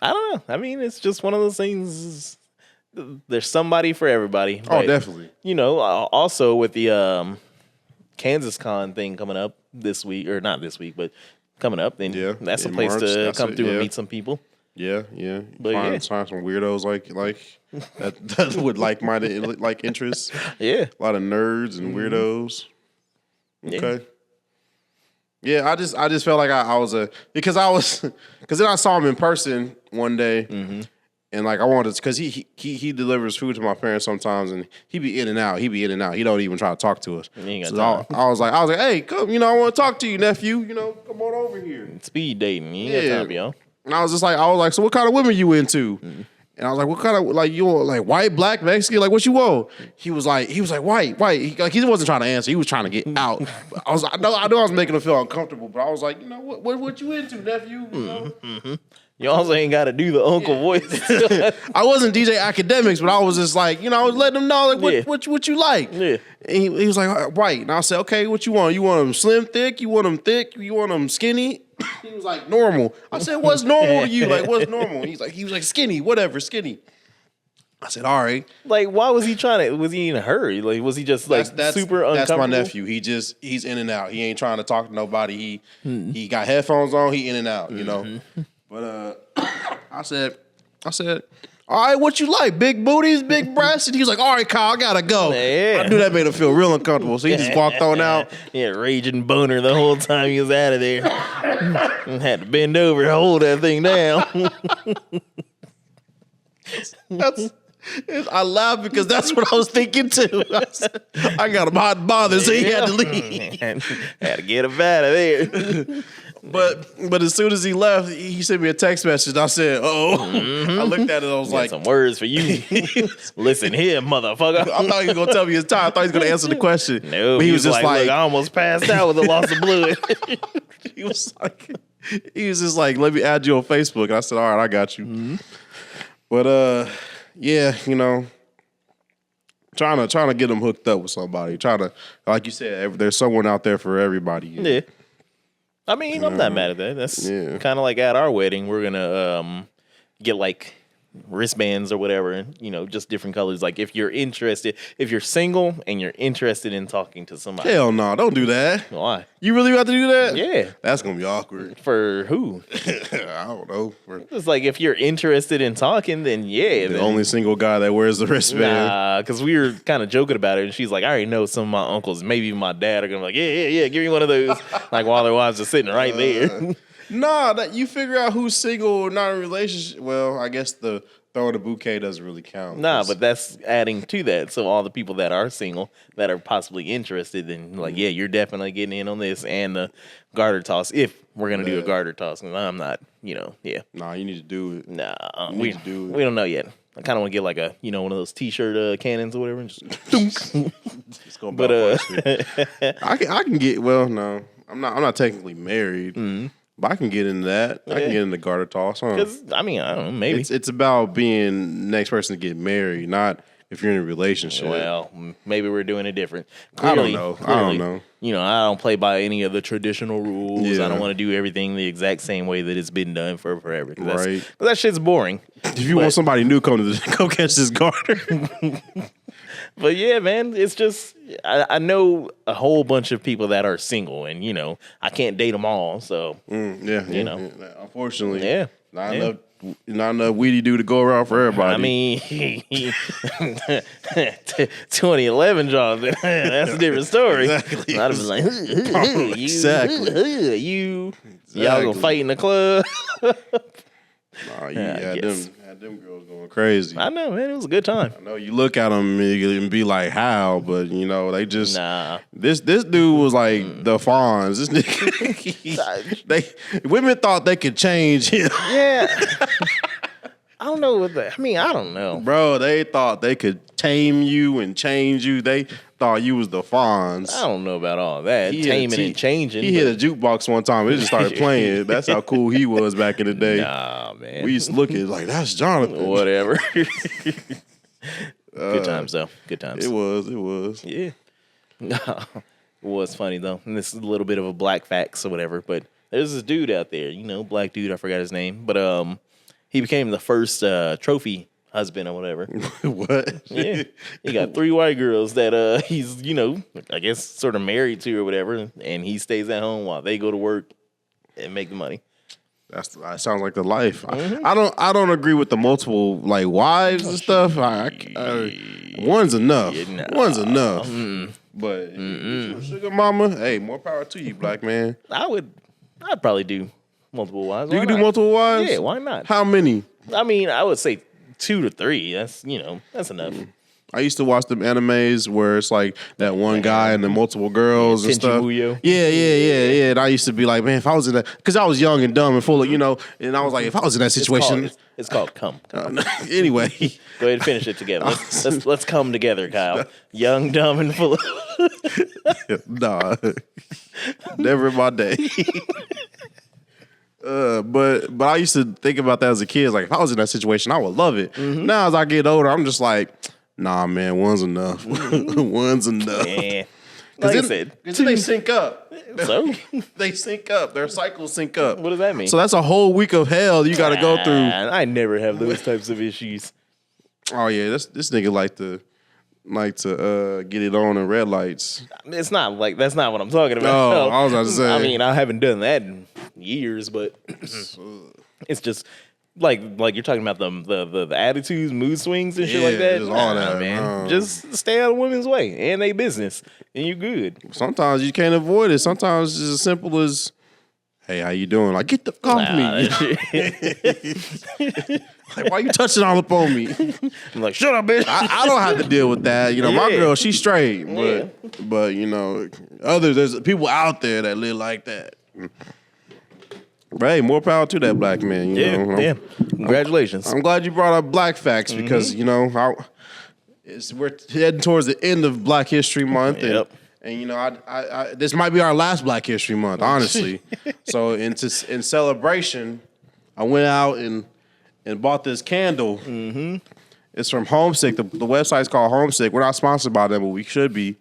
I don't know. I mean, it's just one of those things. There's somebody for everybody. But, definitely. Also with the Kansas Con thing coming up this week, or not this week, but coming up, then that's a place March, to come through and meet some people. Yeah. But find some weirdos like that would like-minded like interests. Yeah. A lot of nerds and weirdos. Okay. Yeah, I just felt like I was because then I saw him in person one day. Mm-hmm. And like I wanted, because he delivers food to my parents sometimes, and he be in and out. He don't even try to talk to us. So I was like, hey, come, I want to talk to you, nephew. Come on over here. Speed dating, you ain't got time, yo. And I was like, so what kind of women you into? Mm-hmm. And I was like, what kind of, like, you want, like, white, black, Mexican? Like, what you want? He was like, white. He wasn't trying to answer. He was trying to get out. I know I was making him feel uncomfortable, but I was like, what you into, nephew? You also ain't got to do the uncle voice. I wasn't DJ Academics, but I was just like, you know, I was letting them know like what you like. Yeah. And he was like, right. And I said, okay, what you want? You want them slim, thick? You want them thick? You want them skinny? He was like, normal. I said, what's normal to you? Like, what's normal? And he was like, skinny, whatever, skinny. I said, all right. Like, why was he trying to? Was he in a hurry? Like, was he just like super uncomfortable? That's my nephew. He's in and out. He ain't trying to talk to nobody. He got headphones on. He in and out. You know. But I said, all right, what you like? Big booties, big breasts? And he was like, all right, Kyle, I gotta go. Yeah. I knew that made him feel real uncomfortable. So he just walked on out. Yeah, raging boner the whole time he was out of there. Had to bend over and hold that thing down. I laughed because that's what I was thinking too. I got him hot and bothered, so he had to leave. Had to get him out of there. But as soon as he left, he sent me a text message. I said, I looked at it. I was Got like, some words for you. Listen here, motherfucker. I thought he was gonna tell me his time. I thought he was gonna answer the question. No, but he was just like, look, I almost passed out with a loss of blood. he was just like, let me add you on Facebook. And I said, all right, I got you. But yeah, you know, trying to get them hooked up with somebody. Trying to, like you said, there's someone out there for everybody. Yeah. I mean, I'm not mad at that. That's kind of like at our wedding, we're gonna get like wristbands or whatever, you know, just different colors. Like if you're single and you're interested in talking to somebody. Hell no, don't do that. Why? You really about to do that? Yeah. That's gonna be awkward. For who? I don't know. It's like if you're interested in talking, then yeah. The only single guy that wears the wristband. Nah, because we were kind of joking about it, and she's like, I already know some of my uncles, maybe my dad are gonna be like, yeah, give me one of those. Like while their wives are sitting right there. Nah, that you figure out who's single or not in a relationship. Well, I guess the throwing a bouquet doesn't really count. Nah, but that's adding to that. So all the people that are single that are possibly interested, then like, yeah, you're definitely getting in on this and the garter toss if we're gonna do a garter toss. And I'm not, you know, yeah. Nah, you need to do it. Nah, you need to do it. We don't know yet. I kind of want to get like a, you know, one of those T-shirt cannons or whatever, and just. It's gonna but I can get. Well, no, I'm not technically married. But I can get into that. I can get into garter toss. Because I mean, I don't know. Maybe it's about being the next person to get married, not if you're in a relationship. Well, maybe we're doing it different. I don't know. You know, I don't play by any of the traditional rules. Yeah. I don't want to do everything the exact same way that it's been done for forever. Right. Cause that shit's boring. If you want somebody new, come catch this garter. But yeah, man, it's just I know a whole bunch of people that are single, and you know I can't date them all. So you know, unfortunately, yeah, not enough weedy do to go around for everybody. I mean, 2011, Jonathan, that's a different story. Exactly. I'd have been like, Exactly. y'all gonna fight in the club. Nah, you had them girls going crazy. I know, man. It was a good time. I know you look at them and be like, how? But, you know, they just... Nah. This dude was like the Fonz. This nigga... women thought they could change him. Yeah. I don't know what I don't know. Bro, they thought they could tame you and change you. They thought you was the Fonz. I don't know about all that. Taming and changing. He hit a jukebox one time. It just started playing. That's how cool he was back in the day. Nah, man. We used to look at it like, that's Jonathan. Whatever. Good times, though. Good times. It was. Yeah. It was funny, though. And this is a little bit of a black facts or whatever. But there's this dude out there, you know, black dude. I forgot his name. But he became the first trophy husband or whatever. What? Yeah. He got 3 white girls that he's, you know, I guess sort of married to or whatever. And he stays at home while they go to work and make the money. That sounds like the life. I don't agree with the multiple like wives and stuff. One's enough. Yeah, nah. One's enough. But sugar mama, hey, more power to you, black man. I'd probably do multiple wives. You can do multiple wives? Yeah, why not? How many? I mean, I would say 2 to 3. That's, you know, that's enough. I used to watch them animes where it's like that one guy and the multiple girls and stuff. Tenchi Muyo. Yeah. And I used to be like, man, if I was in that, because I was young and dumb and full of, you know, and I was like, if I was in that situation. It's called come. Anyway. Go ahead and finish it together. Let's come together, Kyle. Young, dumb, and full of. Nah. Never in my day. But I used to think about that as a kid. Like if I was in that situation, I would love it. Now as I get older, I'm just like, nah, man, one's enough. One's enough. Yeah. Like I said, because they sync up. so They sync up. Their cycles sync up. what does that mean? So that's a whole week of hell you got to go through. I never have those types of issues. Oh yeah, this nigga like to get it on in red lights. It's not like that's not what I'm talking about. Oh, I was about to say. I mean, I haven't done that in years, but it's just like you're talking about the attitudes, mood swings, and shit like Yeah, that. just all that, man. Just stay out of women's way and they business, and you good. Sometimes you can't avoid it. Sometimes it's as simple as, "Hey, how you doing?" Like, get the fuck off me. Like, why you touching all up on me? I'm like, shut up, bitch. I don't have to deal with that. You know, my Yeah. girl, she's straight, Yeah. but you know, there's people out there that live like that. But hey, more power to that black man. You know, Yeah. Congratulations. I'm glad you brought up black facts because you know we're heading towards the end of Black History Month, Yep. and you know I this might be our last Black History Month, honestly. So in celebration, I went out and bought this candle. It's from Homesick. The website's called Homesick. We're not sponsored by them, but we should be.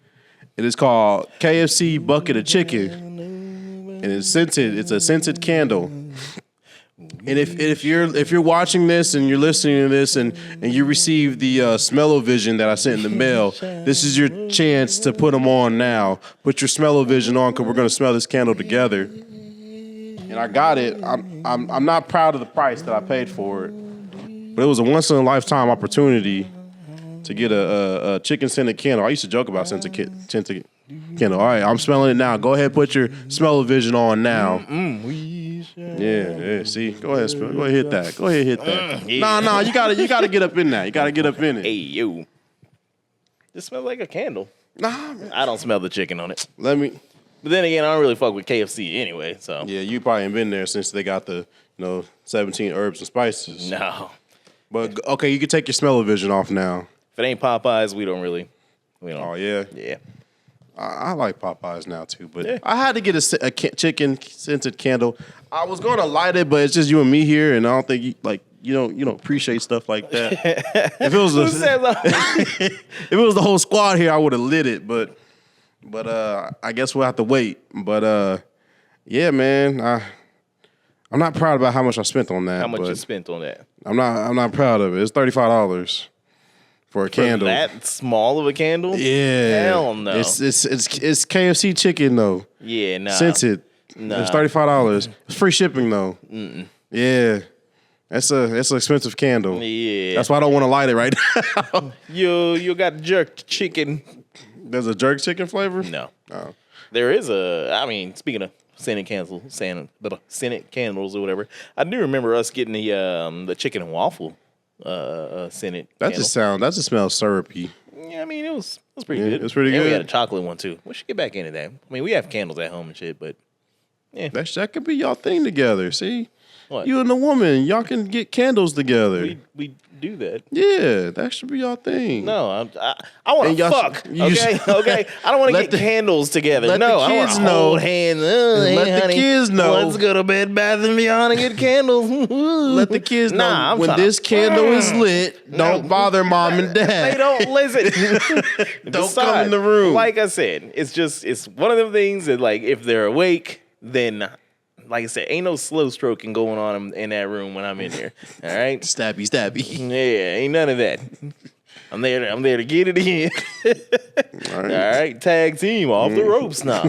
It is called KFC Bucket of Chicken, and it's scented. It's a scented candle. And if you're watching this and you're listening to this and you receive the smell-o-vision that I sent in the mail, this is your chance to put them on now. Put your smell-o-vision on because we're gonna smell this candle together. And I got it. I'm not proud of the price that I paid for it, but it was a once in a lifetime opportunity to get a chicken scented candle. I used to joke about scented candle. All right, I'm smelling it now. Go ahead, put your smell-o-vision on now. Yeah. See, go ahead, hit that. Go ahead, hit that. Yeah. Nah, you gotta get up in that. You gotta get up in it. Hey, yo. This smells like a candle. Nah, man. I don't smell the chicken on it. Let me. But then again, I don't really fuck with KFC anyway, so. Yeah, you probably ain't been there since they got the 17 herbs and spices. No. But okay, you can take your smell-o-vision off now. If it ain't Popeyes, we don't. Oh yeah. Yeah. I like Popeyes now too, but Yeah. I had to get a chicken scented candle. I was going to light it, but it's just you and me here, and I don't think you don't appreciate stuff like that. If it was Who said that? if it was the whole squad here, I would have lit it, but I guess we'll have to wait. But yeah, man, I'm not proud about how much I spent on that. How much but you spent on that? I'm not proud of it. It's $35 for a candle. That small of a candle? Yeah. Hell no. It's KFC chicken though. Yeah, nah. Scented. Nah. It's $35. It's free shipping though. Yeah. That's an expensive candle. Yeah. That's why I don't want to light it right now. You got jerk chicken. There's a jerk chicken flavor? No. Oh. There is speaking of scented candles or whatever, I do remember us getting the chicken and waffle scented That candle. just smells syrupy. Yeah, I mean, it was pretty Yeah, good. it's pretty and we good. had a chocolate one too. We should get back into that. I mean, we have candles at home and shit, but That could be y'all thing together. See? what? You and the woman, y'all can get candles together. we do that. Yeah, that should be y'all thing. No, I want And to y'all fuck. you Okay, should- okay. I don't want to Let get the- candles together. let the No, I want kids to know. hold hands. Let Hey, the honey, kids know. Let's go to Bed Bath and Beyond and get candles. Let the kids know Nah, I'm when trying to- this candle is lit, don't bother mom and dad. They don't listen. Don't come in the room. Like I said, it's one of them things that like if they're awake, then like I said, ain't no slow stroking going on in that room when I'm in there. All right. Stabby, stabby. Yeah, ain't none of that. I'm there to get it in. All All right. right, tag team off the ropes now.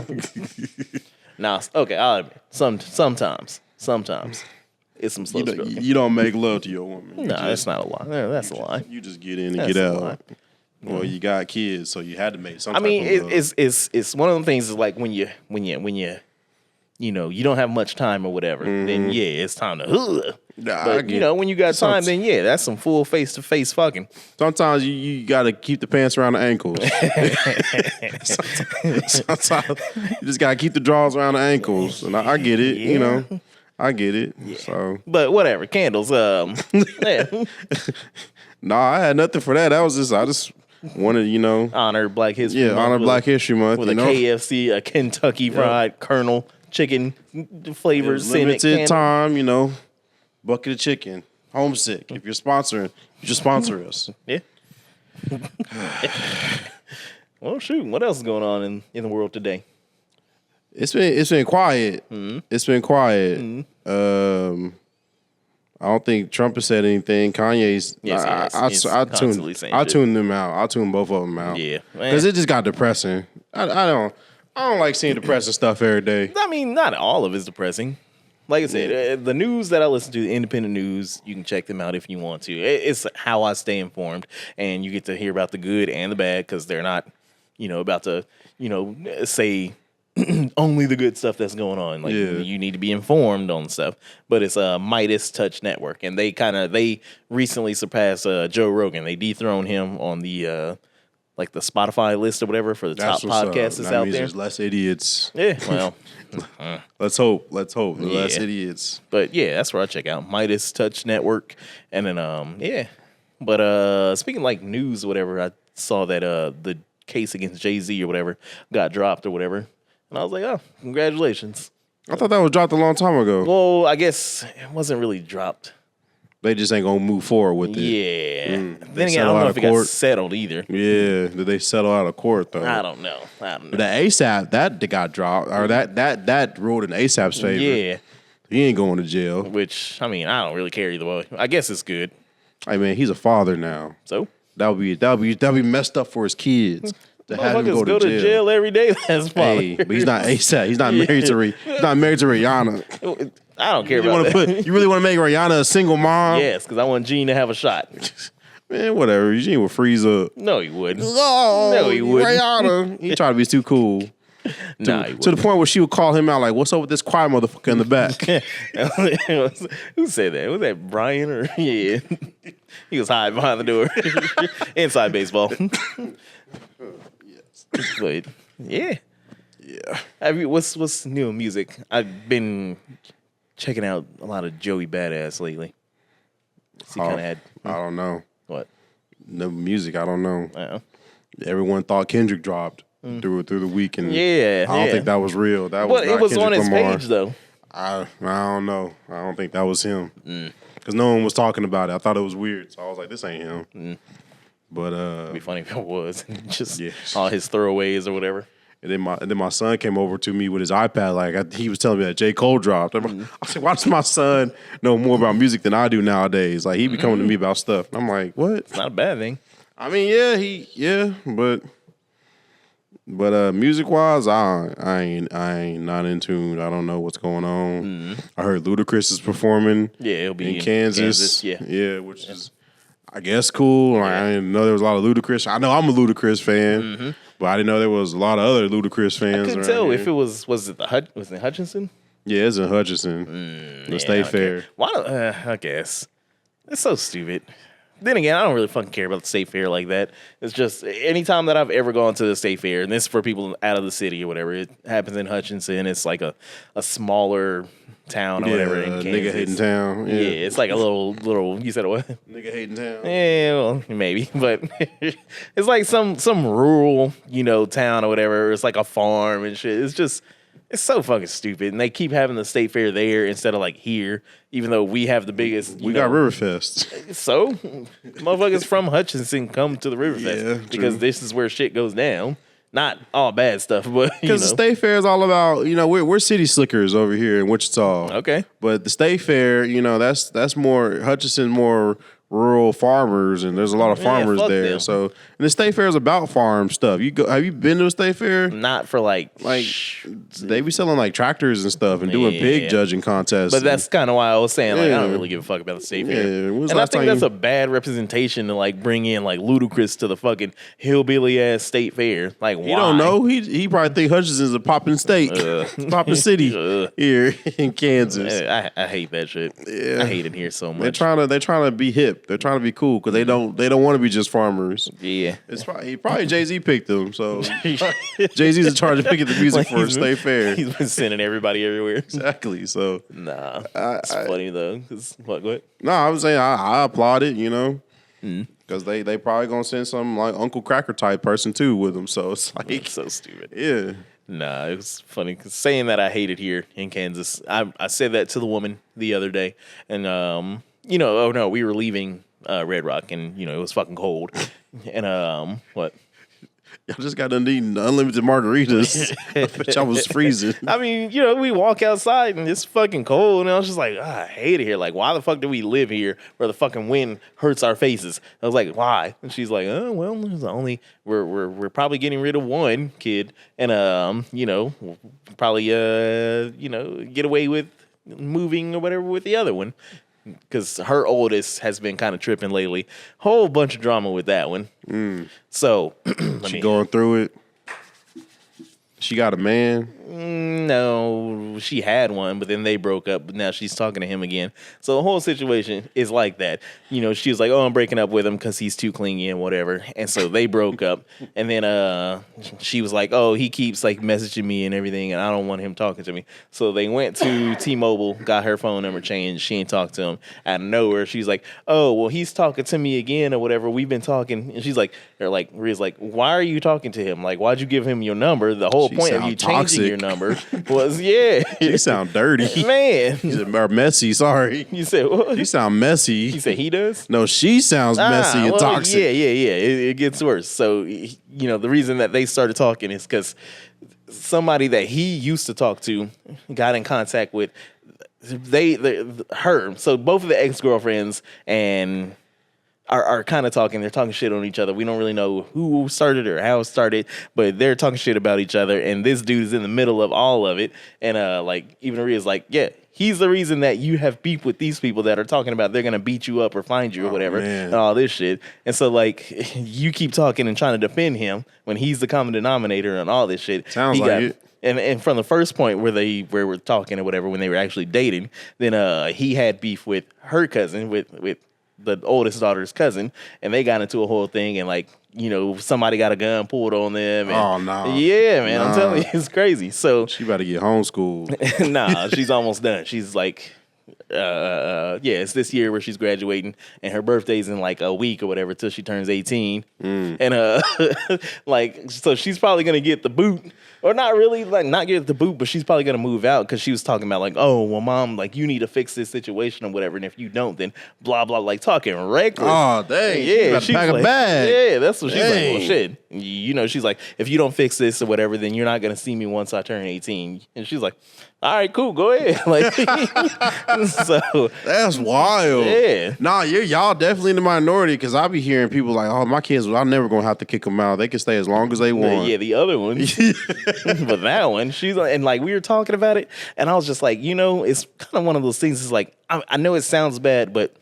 Now, okay, I'll admit, sometimes it's some slow You, stroking. you don't make love to your woman. No, that's not a lie. That's a lie. You just get in and That's get a out. lie. Well, you got kids, so you had to make some. I mean, type of love. it's one of them things. Is like when you you don't have much time or whatever. Then yeah, it's time to. Nah, I But get you know, when you got time, Some- then yeah, that's some full face to face fucking. Sometimes you got to keep the pants around the ankles. sometimes you just got to keep the drawers around the ankles, and I get it. You know, I get it. So But whatever, candles. Yeah. no, I had nothing for that. I just wanted, Honor Black History. yeah, Month honor with Black History Month. with You a know, KFC, a Kentucky Fried Colonel chicken flavored scented limited candle. time, you know, bucket of chicken. Homesick. If you're sponsoring, you should sponsor us. Yeah. Well, shoot. What else is going on in the world today? It's been quiet. Mm-hmm. It's been quiet. I don't think Trump has said anything. Kanye's. Yes, he's I constantly saying shit. tuned them out. I tuned both of them out. Yeah, because it just got depressing. I don't like seeing depressing stuff every day. I mean, not all of it's depressing. Like I said, the news that I listen to, the independent news, you can check them out if you want to. It's how I stay informed, and you get to hear about the good and the bad because they're not, about to, say only the good stuff that's going on. Like you need to be informed on stuff. But it's a Midas Touch Network, and they recently surpassed Joe Rogan. They dethroned him on the like the Spotify list or whatever for the top podcasts that's out there. There's less idiots. Yeah, well, let's hope. Less idiots. But yeah, that's where I check out Midas Touch Network, and then But speaking like news or whatever, I saw that the case against Jay-Z or whatever got dropped or whatever. And I was like, oh, congratulations. I thought that was dropped a long time ago. Well, I guess it wasn't really dropped. They just ain't gonna move forward with it. Yeah. Then again, I don't know if it got settled either. Yeah. Did they settle out of court though? I don't know. But the ASAP, that got dropped, or that ruled in ASAP's favor. Yeah. He ain't going to jail. Which, I mean, I don't really care either way. I guess it's good. I mean, he's a father now. So? That'll be messed up for his kids. To have him go to jail every day. That's fine. Hey, but he's not ASAP. He's not married to he's not married to Rihanna. I don't care about that. You really want to make Rihanna a single mom? Yes, because I want Gene to have a shot. Man, whatever. Gene will freeze up. No, he wouldn't. Oh, no, he wouldn't. Rihanna. He tried to be too cool. Nah, to the point where she would call him out like, "What's up with this quiet motherfucker in the back?" Who said that? Was that Brian or yeah? He was hiding behind the door. Inside baseball. Yes. But yeah. Have you what's new in music? I've been checking out a lot of Joey Badass lately. He kind of had. I don't know. What? No music. I don't know. Uh-oh. Everyone thought Kendrick dropped through the week, and yeah, I don't think that was real. That was. It was Kendrick on his Lamar. page though. I don't know. I don't think that was him. Because no one was talking about it. I thought it was weird, so I was like, "This ain't him." But It'd be funny if it was just all his throwaways or whatever. And then my son came over to me with his iPad. Like he was telling me that J. Cole dropped. I said, "Why does my son know more about music than I do nowadays? Like he be coming to me about stuff." I'm like, "What?" It's not a bad thing. I mean, but music wise, I ain't not in tune. I don't know what's going on. I heard Ludacris is performing. Yeah, it'll be in Kansas. Yeah, which is I guess cool. Like, I didn't know there was a lot of Ludacris. I know I'm a Ludacris fan, but I didn't know there was a lot of other Ludacris fans. I couldn't tell if it was it Hutchinson? Yeah, it's in Hutchinson. The State Fair. Why don't I guess it's so stupid. Then again, I don't really fucking care about the State Fair like that. It's just anytime that I've ever gone to the State Fair, and this is for people out of the city or whatever, it happens in Hutchinson. It's like a smaller town or whatever in Kansas. Nigga hating town. Yeah, it's like a little. You said what? Nigga hating town. Yeah, well, maybe, but it's like some rural, town or whatever. It's like a farm and shit. It's so fucking stupid, and they keep having the State Fair there instead of like here, even though we have the biggest. We got Riverfest. So, motherfuckers from Hutchinson come to the Riverfest because this is where shit goes down. Not all bad stuff, but because the State Fair is all about we're city slickers over here in Wichita. Okay, but the State Fair, that's more Hutchinson, more rural farmers, and there's a lot of farmers there. Them. So, and the State Fair is about farm stuff. Have you been to a State Fair? Not for like they be selling like tractors and stuff and doing pig judging contests. But that's kind of why I was saying I don't really give a fuck about the State Fair. And I think that's a bad representation to like bring in like Ludacris to the fucking hillbilly ass State Fair. Like why? You don't know. He probably think Hutchinson's a popping state, popping city here in Kansas. I hate that shit. Yeah. I hate it here so much. They're trying to be hip. They're trying to be cool because they don't want to be just farmers. Yeah, it's probably Jay-Z picked them. So Jay-Z's in charge of picking the music for State Fair. He's been sending everybody everywhere. Exactly. So it's funny though. What? No, I was saying I applaud it. Because they probably gonna send some like Uncle Cracker type person too with them. So it's like it's so stupid. Yeah. Nah, it was funny 'cause saying that I hate it here in Kansas. I said that to the woman the other day, and oh no, we were leaving Red Rock, and it was fucking cold, and what? I just got done eating unlimited margaritas. I bet y'all was freezing. I mean, we walk outside and it's fucking cold, and I was just like, I hate it here. Like, why the fuck do we live here where the fucking wind hurts our faces? I was like, why? And she's like, oh well, there's only we're probably getting rid of one kid, and we'll probably get away with moving or whatever with the other one. Because her oldest has been kind of tripping lately. Whole bunch of drama with that one. So she going through it. She got a man. No, she had one, but then they broke up. But now she's talking to him again. So the whole situation is like that. She was like, "Oh, I'm breaking up with him because he's too clingy and whatever." And so they broke up. And then she was like, "Oh, he keeps like messaging me and everything, and I don't want him talking to me." So they went to T-Mobile, got her phone number changed. She ain't talked to him out of nowhere. She's like, "Oh, well, he's talking to me again or whatever. We've been talking." And she's like, Ria's like, "Why are you talking to him? Like, why'd you give him your number? The whole point of you changing your number was, You sound dirty. Man. Or messy, sorry. You said what? You sound messy. You said he does? No, she sounds messy and toxic. Yeah. It gets worse. So, the reason that they started talking is because somebody that he used to talk to got in contact with her. So both of the ex-girlfriends and are kind of talking. They're talking shit on each other. We don't really know who started or how it started, but they're talking shit about each other. And this dude is in the middle of all of it. And even Ria's like, yeah, he's the reason that you have beef with these people that are talking about they're gonna beat you up or find you or whatever, and all this shit. And so you keep talking and trying to defend him when he's the common denominator and all this shit. Sounds like it. And from the first point where we're talking or whatever, when they were actually dating, then he had beef with her cousin, with the oldest daughter's cousin, and they got into a whole thing, and somebody got a gun pulled on them. And, oh no! Yeah, man, I'm telling you, it's crazy. So she about to get homeschooled. Nah, she's almost done. She's like, it's this year where she's graduating, and her birthday's in like a week or whatever till she turns 18. And so she's probably gonna get the boot. Or not really, not get the boot, but she's probably going to move out because she was talking about oh, well, mom, you need to fix this situation or whatever. And if you don't, then blah, blah, talking reckless. Oh, dang. Yeah, she's pack a bag. Yeah, that's what she's like. Well, shit. She's like, if you don't fix this or whatever, then you're not going to see me once I turn 18. And she's like, all right, cool, go ahead. So that's wild. Yeah. Nah, y'all definitely in the minority because I be hearing people like, oh, my kids, I'm never going to have to kick them out. They can stay as long as they want. Yeah, the other one. But that one, she's like, and we were talking about it, and I was just like, it's kind of one of those things. It's like, I know it sounds bad, but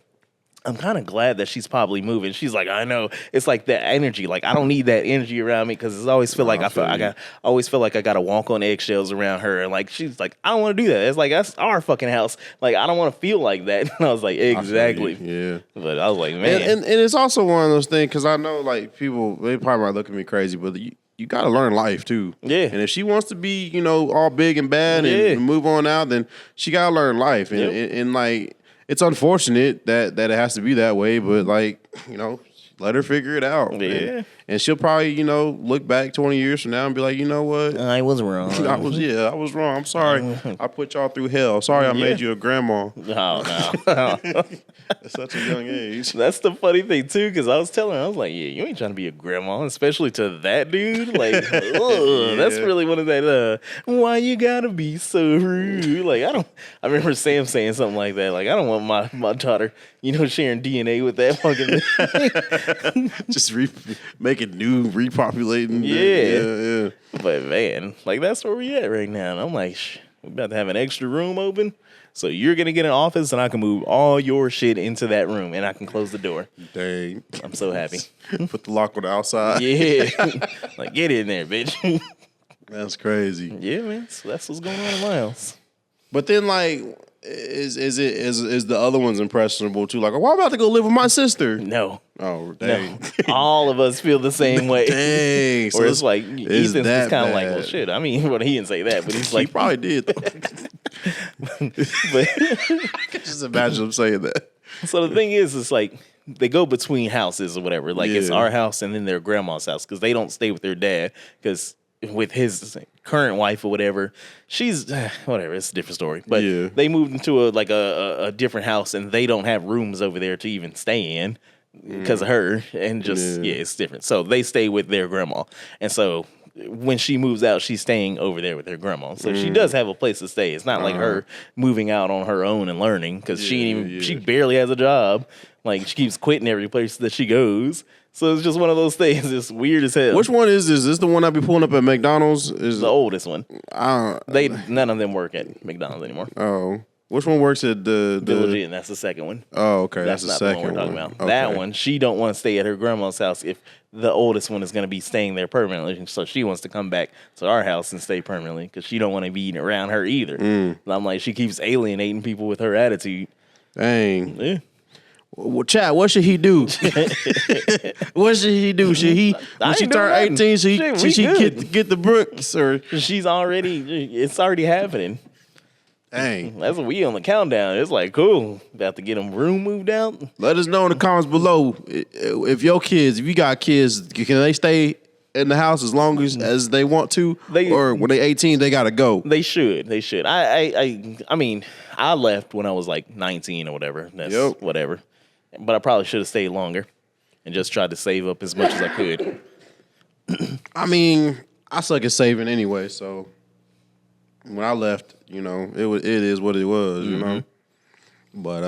I'm kind of glad that she's probably moving. She's like, I know. It's like that energy. I don't need that energy around me because I always feel like I always feel like I got to walk on eggshells around her. And she's like, I don't want to do that. It's like, that's our fucking house. I don't want to feel like that. And I was like, exactly. Yeah. But I was like, man. And it's also one of those things because I know people, they probably might look at me crazy, but you got to learn life too. Yeah. And if she wants to be, all big and bad and move on out, then she got to learn life. And it's unfortunate that it has to be that way, but let her figure it out. Yeah. And she'll probably, look back 20 years from now and be like, you know what? I was wrong. I was wrong. I'm sorry. I put y'all through hell. Sorry I made you a grandma. Oh, no. At such a young age. That's the funny thing, too, because I was telling her, I was like, yeah, you ain't trying to be a grandma, especially to that dude. That's really one of that, why you gotta be so rude? I remember Sam saying something like that. I don't want my daughter, sharing DNA with that fucking just making new, repopulating. Yeah. But man, that's where we at right now. And I'm like, we about to have an extra room open. So you're going to get an office and I can move all your shit into that room and I can close the door. Dang. I'm so happy. Put the lock on the outside. Yeah. Get in there, bitch. That's crazy. Yeah, man. So that's what's going on in my house. But then is the other one's impressionable too? Well, I'm about to go live with my sister. No. Oh, dang. No. All of us feel the same way. Dang. Or it's Ethan's just kind of well, shit. I mean, he didn't say that, but he's he probably did. But I can just imagine him saying that. So the thing is, it's they go between houses or whatever. It's our house and then their grandma's house because they don't stay with their dad because with his current wife or whatever, she's whatever. It's a different story. But Yeah. they moved into a different house, and they don't have rooms over there to even stay in because of her. And just it's different. So they stay with their grandma, and so when she moves out, she's staying over there with her grandma. So she does have a place to stay. It's not like her moving out on her own and learning because she barely has a job. Like she keeps quitting every place that she goes. So it's just one of those things. It's weird as hell. Which one is this? Is this the one I be pulling up at McDonald's? Is The oldest one. I None of them work at McDonald's anymore. oh, which one works at the Village Inn, that's the second one. Oh, okay, that's the not second the one we're talking about. Okay. That one, she don't want to stay at her grandma's house if the oldest one is going to be staying there permanently. So she wants to come back to our house and stay permanently because she don't want to be around her either. And I'm like, she keeps alienating people with her attitude. Dang. Yeah. Well, Chad, what should he do? What should he do? Should he I when she ain't turn doing 18? nothing. Should she Shit, we good. get the brooks or She's already, it's already happening. dang? That's what we on the countdown. It's like, cool. About to get them room moved out. Let us know in the comments below if your kids, if you got kids, can they stay in the house as long as they want to, or when they 18 they gotta go? They should. They should. I mean, I left when I was like 19 or whatever. That's whatever. But I probably should have stayed longer and just tried to save up as much as I could. I mean, I suck at saving anyway, so when I left, you know, it is what it was, you know. But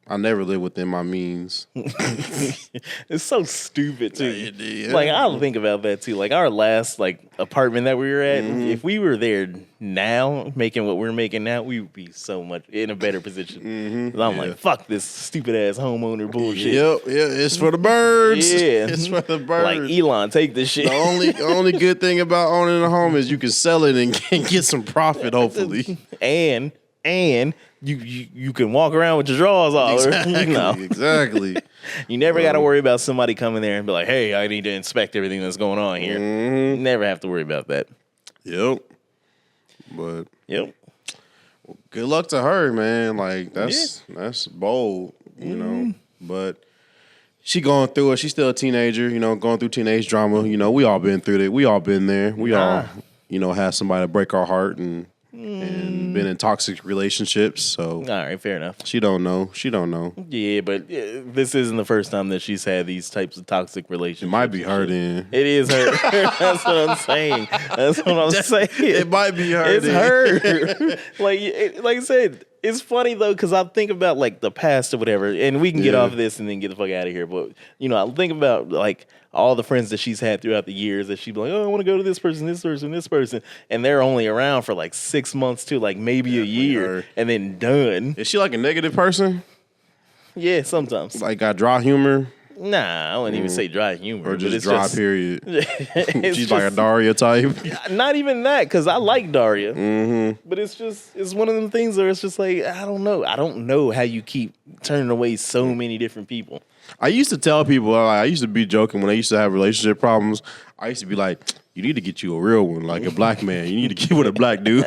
I never lived within my means. It's so stupid too. Yeah. Like I'll think about that too. Like our last like apartment that we were at, if we were there now making what we're making now, we would be so much in a better position. 'Cause I'm like, fuck this stupid ass homeowner bullshit. Yep, yeah, it's for the birds. Yeah. It's for the birds. Like Elon, take this shit. The only good thing about owning a home is you can sell it and get some profit, hopefully. and you can walk around with your drawers off. Exactly. You never got to worry about somebody coming there and be like, hey, I need to inspect everything that's going on here. You never have to worry about that. Yep. But Yep. good luck to her, man. Like that's bold, you know. But she going through it. She's still a teenager, you know, going through teenage drama. You know, we all been through it. We all been there. We all, you know, had somebody break our heart and been in toxic relationships. So All right, fair enough. she don't know. She don't know. Yeah, but this isn't the first time that she's had these types of toxic relationships. It might be her then. It is her. That's what I'm saying. That's what I'm saying. It might be her. It's then. her. Like I said, it's funny though because I think about like the past or whatever, and we can get off of this and then get the fuck out of here. But you know, I think about like all the friends that she's had throughout the years that she'd be like, oh, I want to go to this person, this person, this person, and they're only around for like 6 months to like maybe a year, her. and then done. Is she like a negative person? Yeah, sometimes. Like got dry humor Nah, I wouldn't even say dry humor, or but just it's dry just, period? it's She's like a just- Daria type. Not even that, because I like Daria. But it's one of them things where it's just like, I don't know how you keep turning away so many different people. I used to tell people, I used to be joking when I used to have relationship problems. I used to be like, you need to get you a real one, like a black man. You need to get with a black dude.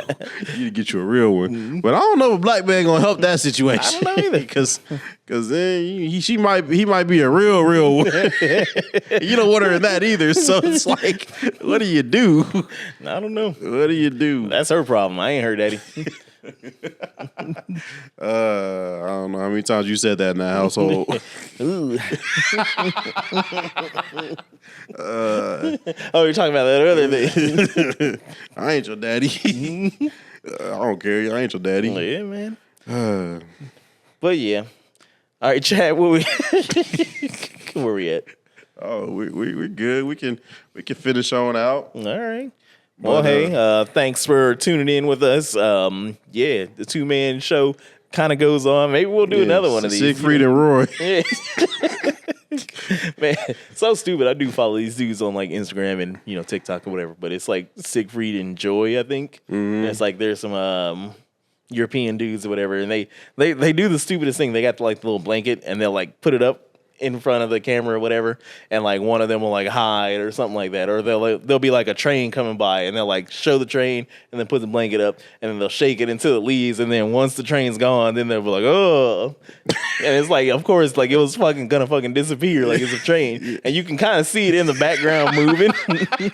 You need to get you a real one. But I don't know if a black man gonna help that situation. I don't know either. Because then he might be a real one. You don't want her in that either. So it's like, what do you do? I don't know. What do you do? That's her problem. I ain't her daddy. I don't know how many times you said that in that household. Ooh. Oh, you're talking about that other thing. I ain't your daddy. I don't care. I ain't your daddy. Yeah, man. But yeah. All right, Chad, where we at? Oh, we're good. We can finish on out. All right. Well, But, hey, thanks for tuning in with us. Yeah, the 2-man show kind of goes on. Maybe we'll do another one of these. Siegfried and Roy. Yeah. Man, so stupid. I do follow these dudes on like Instagram and TikTok or whatever, but it's like Siegfried and Joy, I think. And it's like there's some European dudes or whatever, and they do the stupidest thing. They got like the little blanket and they'll like put it up in front of the camera or whatever, and like one of them will like hide or something like that, or there'll be like a train coming by and they'll like show the train and then put the blanket up and then they'll shake it until it leaves, and then once the train's gone, then they'll be like, oh, and it's like, of course, like it was gonna disappear, like it's a train, and you can kind of see it in the background moving. And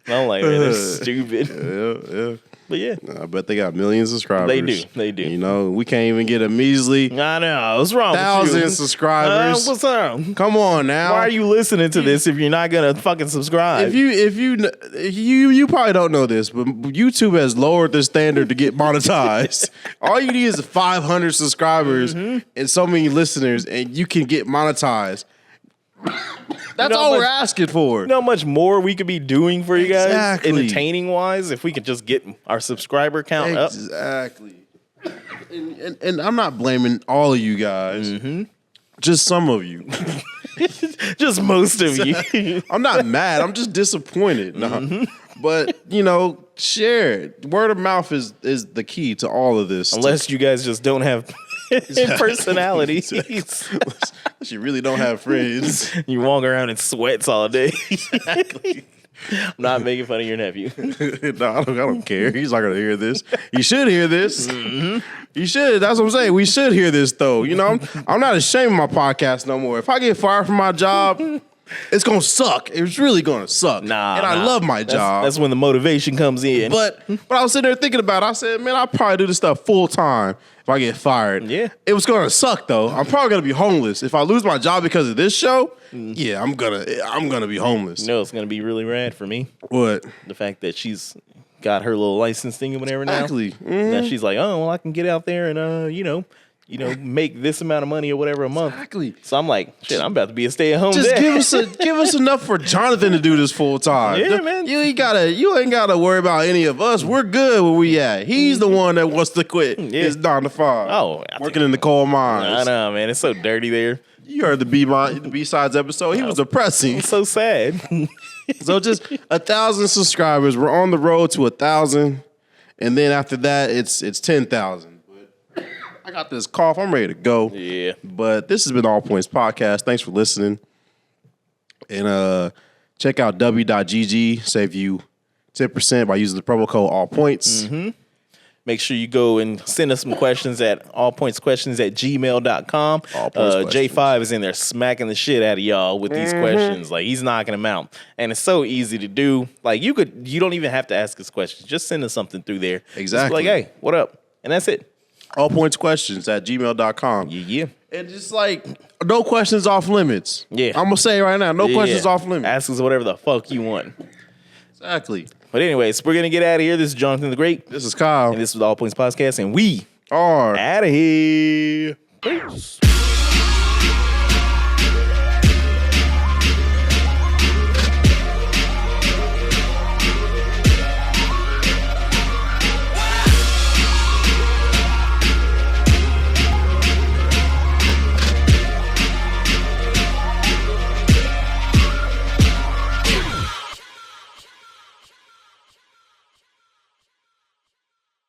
I'm like, man, that's stupid. Yeah. But yeah, I bet they got millions of subscribers. They do. You know, we can't even get a measly I know. What's wrong with 1,000 you? subscribers. What's up? Come on now. Why are you listening to this if you're not gonna fucking subscribe? If you probably don't know this, but YouTube has lowered the standard to get monetized. All you need is 500 subscribers and so many listeners, and you can get monetized. That's all we're asking for. You know how much more we could be doing for you guys, Exactly. entertaining wise, if we could just get our subscriber count up. Exactly. And I'm not blaming all of you guys. Just some of you. Just most of you. I'm not mad. I'm just disappointed. No. But, you know, share it. Word of mouth is the key to all of this. Unless you guys just don't have personalities. Unless you really don't have friends. You walk around in sweats all day. I'm not making fun of your nephew. No, I don't care. He's not going to hear this. He should hear this. He should. That's what I'm saying. We should hear this, though. You know, I'm not ashamed of my podcast no more. If I get fired from my job, it's going to suck. It's really going to suck. I love my job. That's when the motivation comes in. But I was sitting there thinking about it. I said, man, I'll probably do this stuff full time if I get fired. Yeah. It was going to suck, though. I'm probably going to be homeless. If I lose my job because of this show, yeah, I'm gonna be homeless. You know, it's going to be really rad for me. What? The fact that she's got her little license thing or whatever now. Exactly. Now she's like, oh, well, I can get out there and, you know, make this amount of money or whatever a month. Exactly. So I'm like, shit, I'm about to be a stay-at-home Just dad. give us enough for Jonathan to do this full time. Yeah, man. You ain't gotta worry about any of us. We're good where we at. He's the one that wants to quit. Yeah. It's 9 to 5. Oh, working in the coal I mines. know, man. It's so dirty there. You heard the B-sides episode. He was depressing. It's so sad. So just 1,000 subscribers. We're on the road to 1,000, and then after that, it's 10,000. But I got this cough. I'm ready to go. Yeah. But this has been All Points Podcast. Thanks for listening. And check out w.gg. Save you 10% by using the promo code All Points. Make sure you go and send us some questions at allpointsquestions@gmail.com. J5 is in there smacking the shit out of y'all with these questions. Like, he's knocking them out. And it's so easy to do. Like, you don't even have to ask us questions. Just send us something through there. Exactly. Just be like, hey, what up? And that's it. Allpointsquestions@gmail.com. Yeah. And just like, no questions off limits. Yeah. I'm going to say it right now, no questions off limits. Ask us whatever the fuck you want. Exactly. But anyways, we're going to get out of here. This is Jonathan the Great. This is Kyle. And this is the All Points Podcast. And we are out of here. Peace.